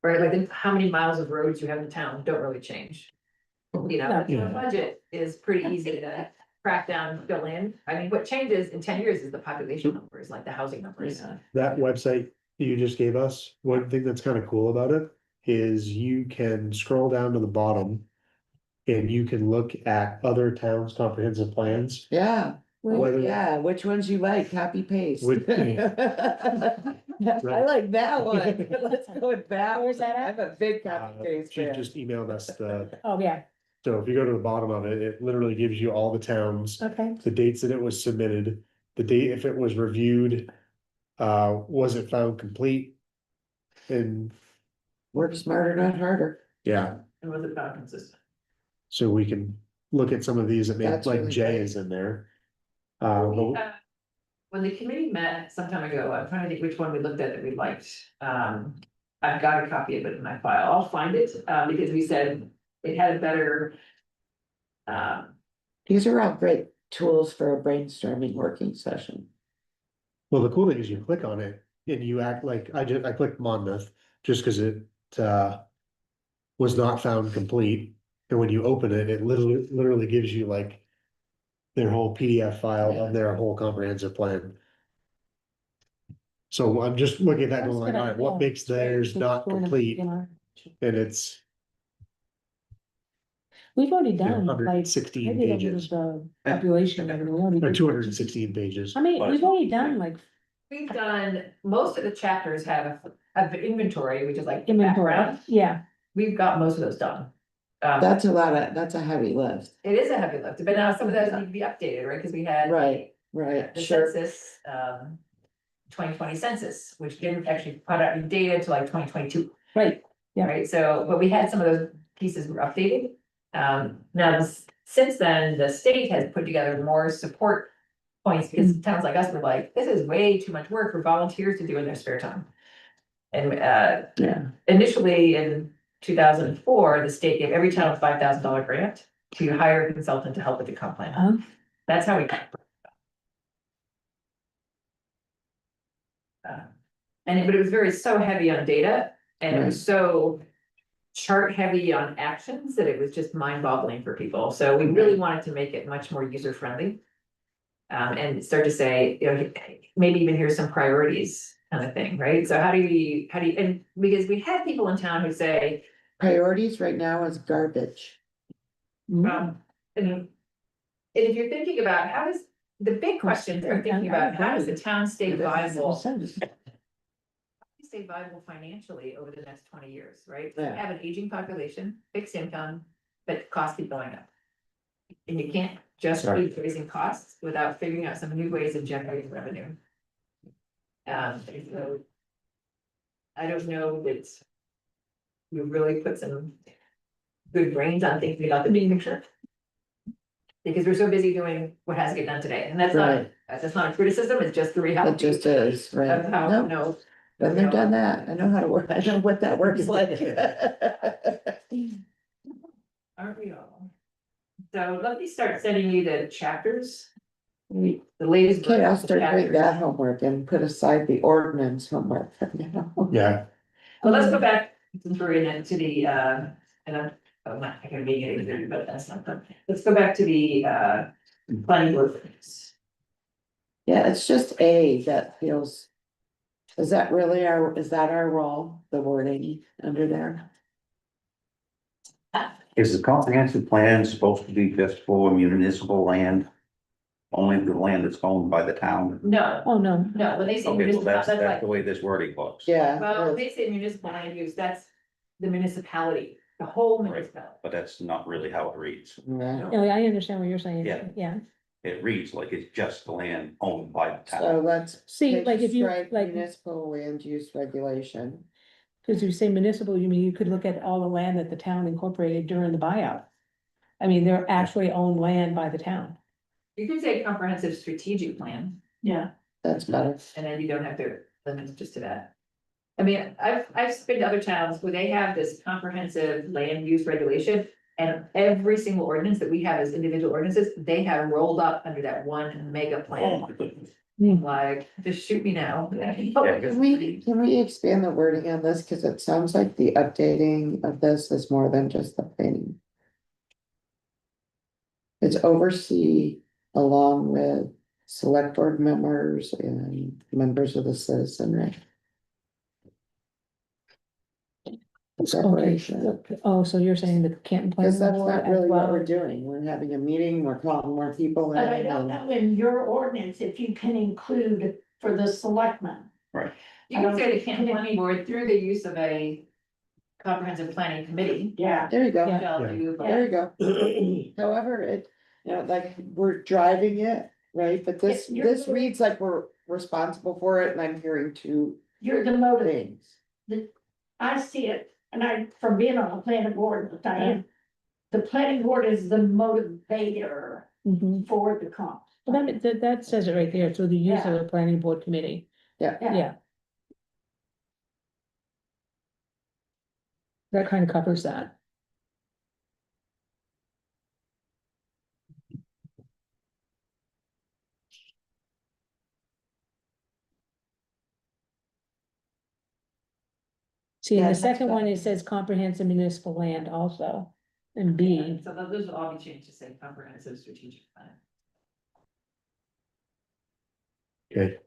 Speaker 3: Right, like how many miles of roads you have in town don't really change. You know,
Speaker 6: No.
Speaker 3: the budget is pretty easy to crack down, fill in. I mean, what changes in 10 years is the population numbers, like the housing numbers.
Speaker 8: That website you just gave us, one thing that's kind of cool about it is you can scroll down to the bottom. And you can look at other towns' comprehensive plans.
Speaker 5: Yeah,
Speaker 8: Whether-
Speaker 5: yeah, which ones you like, copy paste.
Speaker 8: Which-
Speaker 5: I like that one, let's go with that.
Speaker 6: Where's that at?
Speaker 5: I'm a big copy paste
Speaker 8: She
Speaker 5: fan.
Speaker 8: just emailed us
Speaker 6: Oh, yeah,
Speaker 8: so if you go to the bottom of it, it literally gives you all the towns,
Speaker 6: okay.
Speaker 8: the dates that it was submitted, the date if it was reviewed. Was it found complete? And
Speaker 5: Work smarter, not harder.
Speaker 8: yeah,
Speaker 3: And was it found consistent?
Speaker 8: so we can look at some of these that maybe
Speaker 5: That's
Speaker 8: like
Speaker 5: really
Speaker 8: J
Speaker 5: great.
Speaker 8: is in there.
Speaker 3: When the committee met some time ago, I'm trying to think which one we looked at that we liked. I've got a copy of it in my file. I'll find it, because we said it had a better.
Speaker 5: These are all great tools for a brainstorming working session.
Speaker 8: Well, the cool thing is you click on it and you act like, I clicked Monmouth just because it, was not found complete. And when you open it, it literally gives you like their whole PDF file of their whole comprehensive plan. So I'm just looking at that going like, all right, what makes theirs not complete? And it's,
Speaker 6: We've already
Speaker 8: you know,
Speaker 6: done like.
Speaker 8: 116
Speaker 6: maybe that was
Speaker 8: pages,
Speaker 6: the population, and we already
Speaker 8: or
Speaker 6: did-
Speaker 8: 216 pages.
Speaker 6: I mean, we've already done like
Speaker 3: We've done, most of the chapters have inventory, which is like the
Speaker 6: inventory,
Speaker 3: background.
Speaker 6: yeah,
Speaker 3: We've got most of those done.
Speaker 5: That's a heavy lift.
Speaker 3: It is a heavy lift, but now some of those need to be updated, right? Because we had.
Speaker 5: Right,
Speaker 3: The
Speaker 5: sure.
Speaker 3: census, 2020 census, which didn't actually put out any data till like 2022.
Speaker 6: right, yeah.
Speaker 3: Right, so, but we had some of those pieces were updated. Now, since then, the state has put together more support points, because towns like us were like, this is way too much work for volunteers to do in their spare time. And,
Speaker 5: Yeah,
Speaker 3: initially in 2004, the state gave every town a $5,000 grant to hire a consultant to help with the comp plan. That's how we got. But it was so heavy on data, and it was so chart heavy on actions that it was just mind boggling for people. So we really wanted to make it much more user friendly. And start to say, you know, maybe even here's some priorities kind of thing, right? So how do you, and because we had people in town who say,
Speaker 5: priorities right now is garbage.
Speaker 3: and if you're thinking about how does, the big questions are thinking about how does the town stay viable? Stay viable financially over the next 20 years, right? We
Speaker 5: Yeah.
Speaker 3: have an aging population, fixed income, but costs keep going up. And you can't just keep raising costs without figuring out some new ways of generating revenue. So I don't know that we really put some good brains on thinking about the big picture. Because we're so busy doing what has to get done today, and that's
Speaker 5: Right.
Speaker 3: not a criticism, it's just the reality.
Speaker 5: It just is, right?
Speaker 3: Of how,
Speaker 5: Nope.
Speaker 3: no.
Speaker 5: Been there, done that. I know how to work. I know what that works like.
Speaker 3: Aren't we all? So let me start sending you the chapters,
Speaker 5: Okay,
Speaker 3: the latest.
Speaker 5: I'll
Speaker 3: versions of
Speaker 5: start doing
Speaker 3: chapters.
Speaker 5: that homework and put aside the ordinance homework for now.
Speaker 8: Yeah,
Speaker 3: Well, let's go back, since we're into the, and I'm, not, I can make it easier, but that's not fun. Let's go back to the, planning board.
Speaker 5: Yeah, it's just A that feels. Is that really is that our role, the wording under there?
Speaker 7: Is the comprehensive plan supposed to be just for municipal land? Only the land that's owned by the town?
Speaker 3: No,
Speaker 6: Oh, no,
Speaker 3: no, when they say
Speaker 7: Okay, well,
Speaker 3: municipal,
Speaker 7: that's
Speaker 3: that's like,
Speaker 7: the way this wording looks.
Speaker 5: Yeah.
Speaker 3: well, when they say municipal land use, that's the municipality, the whole
Speaker 7: Right.
Speaker 3: municipality.
Speaker 7: But that's not really how it reads.
Speaker 5: Yeah.
Speaker 6: no, I understand what you're saying,
Speaker 7: Yeah.
Speaker 6: yeah.
Speaker 7: It reads like it's just the land owned by the
Speaker 5: So
Speaker 7: town.
Speaker 5: let's.
Speaker 6: See,
Speaker 5: take
Speaker 6: like if you,
Speaker 5: strike
Speaker 6: like,
Speaker 5: Municipal land use regulation.
Speaker 6: because you say municipal, you mean you could look at all the land that the town incorporated during the buyout. I mean, they're actually owned land by the town.
Speaker 3: You could say comprehensive strategic plan. Yeah.
Speaker 5: That's better.
Speaker 3: And then you don't have to limit it just to that. I mean, I've been to other towns where they have this comprehensive land use regulation. And every single ordinance that we have as individual ordinances, they have rolled up under that one mega plan. Like, just shoot me now.
Speaker 5: Can we expand the wording on this? Cause it sounds like the updating of this is more than just the planning. It's oversee along with select board members and members of the citizenry.
Speaker 6: Okay,
Speaker 5: Separation.
Speaker 6: oh, so you're saying the Canton
Speaker 5: Cause
Speaker 6: Planning
Speaker 5: that's
Speaker 6: Board
Speaker 5: not
Speaker 6: as
Speaker 5: really what we're
Speaker 6: well?
Speaker 5: doing. We're having a meeting, we're calling more people in.
Speaker 1: But I don't know in your ordinance if you can include for the selectmen.
Speaker 3: You can say the Canton Planning Board through the use of a comprehensive planning committee.
Speaker 1: Yeah.
Speaker 5: There you go.
Speaker 6: Yeah.
Speaker 3: Shall do,
Speaker 5: There you go. However, it, you know, like, we're driving it, right, but this,
Speaker 1: You're-
Speaker 5: this reads like we're responsible for it, and I'm hearing two
Speaker 1: You're the motive.
Speaker 5: things.
Speaker 1: I see it, and I, from being on the planning board with Diane, the planning board is the motivator
Speaker 6: Mhm.
Speaker 1: for the comp.
Speaker 6: Well, that says it right there, through the use of
Speaker 1: Yeah.
Speaker 6: a planning board committee,
Speaker 5: Yeah,
Speaker 6: yeah. That kind of covers that. See, in
Speaker 5: Yeah,
Speaker 6: the
Speaker 5: that's
Speaker 6: second one,
Speaker 5: better.
Speaker 6: it says comprehensive municipal land also, and B,
Speaker 3: So those will all be changed to say comprehensive strategic plan.
Speaker 8: Okay,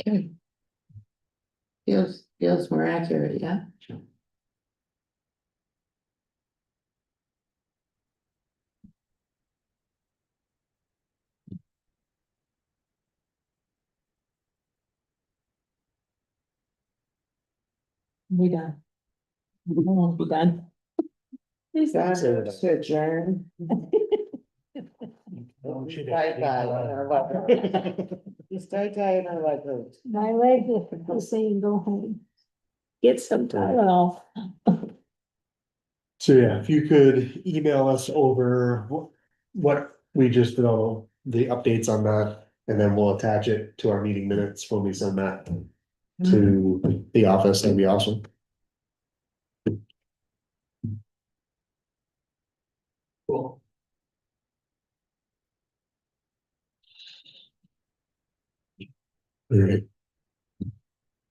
Speaker 5: okay. Feels more accurate, yeah.
Speaker 6: we done. We won't be done.
Speaker 5: Done to adjourn. Just start dying, I like those.
Speaker 6: My leg is saying go home. Get some Tylenol.
Speaker 8: so yeah, if you could email us over what we just did, all the updates on that, and then we'll attach it to our meeting minutes when we send that to the office, that'd be awesome. Cool. All right.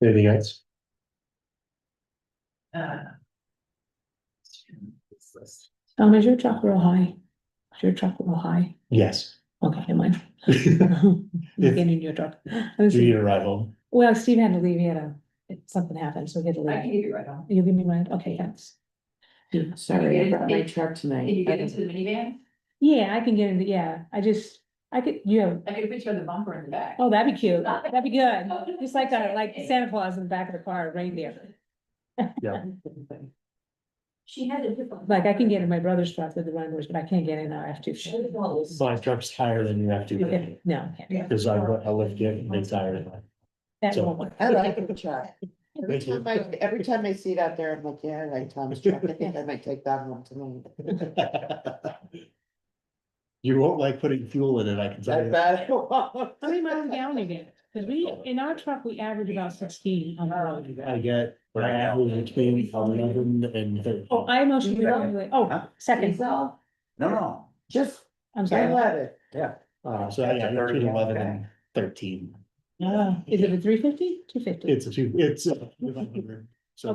Speaker 8: Anything else?
Speaker 6: Tom, is your truck real high? Is your truck real high?
Speaker 8: Yes.
Speaker 6: Okay, never mind.
Speaker 8: Do
Speaker 6: I'm getting in your truck.
Speaker 8: you need a ride home?
Speaker 6: Well, Steve had to leave, he had something happened, so he had to
Speaker 3: I can
Speaker 6: leave.
Speaker 3: give you right on.
Speaker 6: You give me mine, okay, thanks.
Speaker 5: Sorry, I brought my truck tonight.
Speaker 3: Can you get into the minivan?
Speaker 6: Yeah, I can get into, yeah, I could, you have,
Speaker 3: I could put you on the bumper in the back.
Speaker 6: oh, that'd be cute, that'd be good, just like Santa Claus in the back of the car, reindeer.
Speaker 8: Yeah.
Speaker 1: She had a different.
Speaker 6: Like, I can get in my brother's truck with the runners, but I can't get in our F-250.
Speaker 8: My truck's higher than you have to,
Speaker 6: Okay, no, I can't.
Speaker 8: because I lift it and it's higher than mine.
Speaker 6: That
Speaker 8: So-
Speaker 6: won't work.
Speaker 5: I like your truck.
Speaker 8: Thank you.
Speaker 5: Every time I see it out there, I'm like, yeah, I like Tom's truck, I think I might take that one tonight.
Speaker 8: You won't like putting fuel in it, I can tell
Speaker 5: I
Speaker 8: you.
Speaker 5: bet.
Speaker 6: How many miles a gallon you get? Cause in our truck, we average about 16 on the road.
Speaker 8: I get, I average between 11 and 13.
Speaker 6: Oh, I mostly, second,
Speaker 7: No, no,
Speaker 5: Just,
Speaker 6: I'm
Speaker 5: I
Speaker 6: sorry.
Speaker 5: let it.
Speaker 8: So yeah, between 11 and 13.
Speaker 6: Is it a 350? 250?
Speaker 8: It's a two, it's 500. So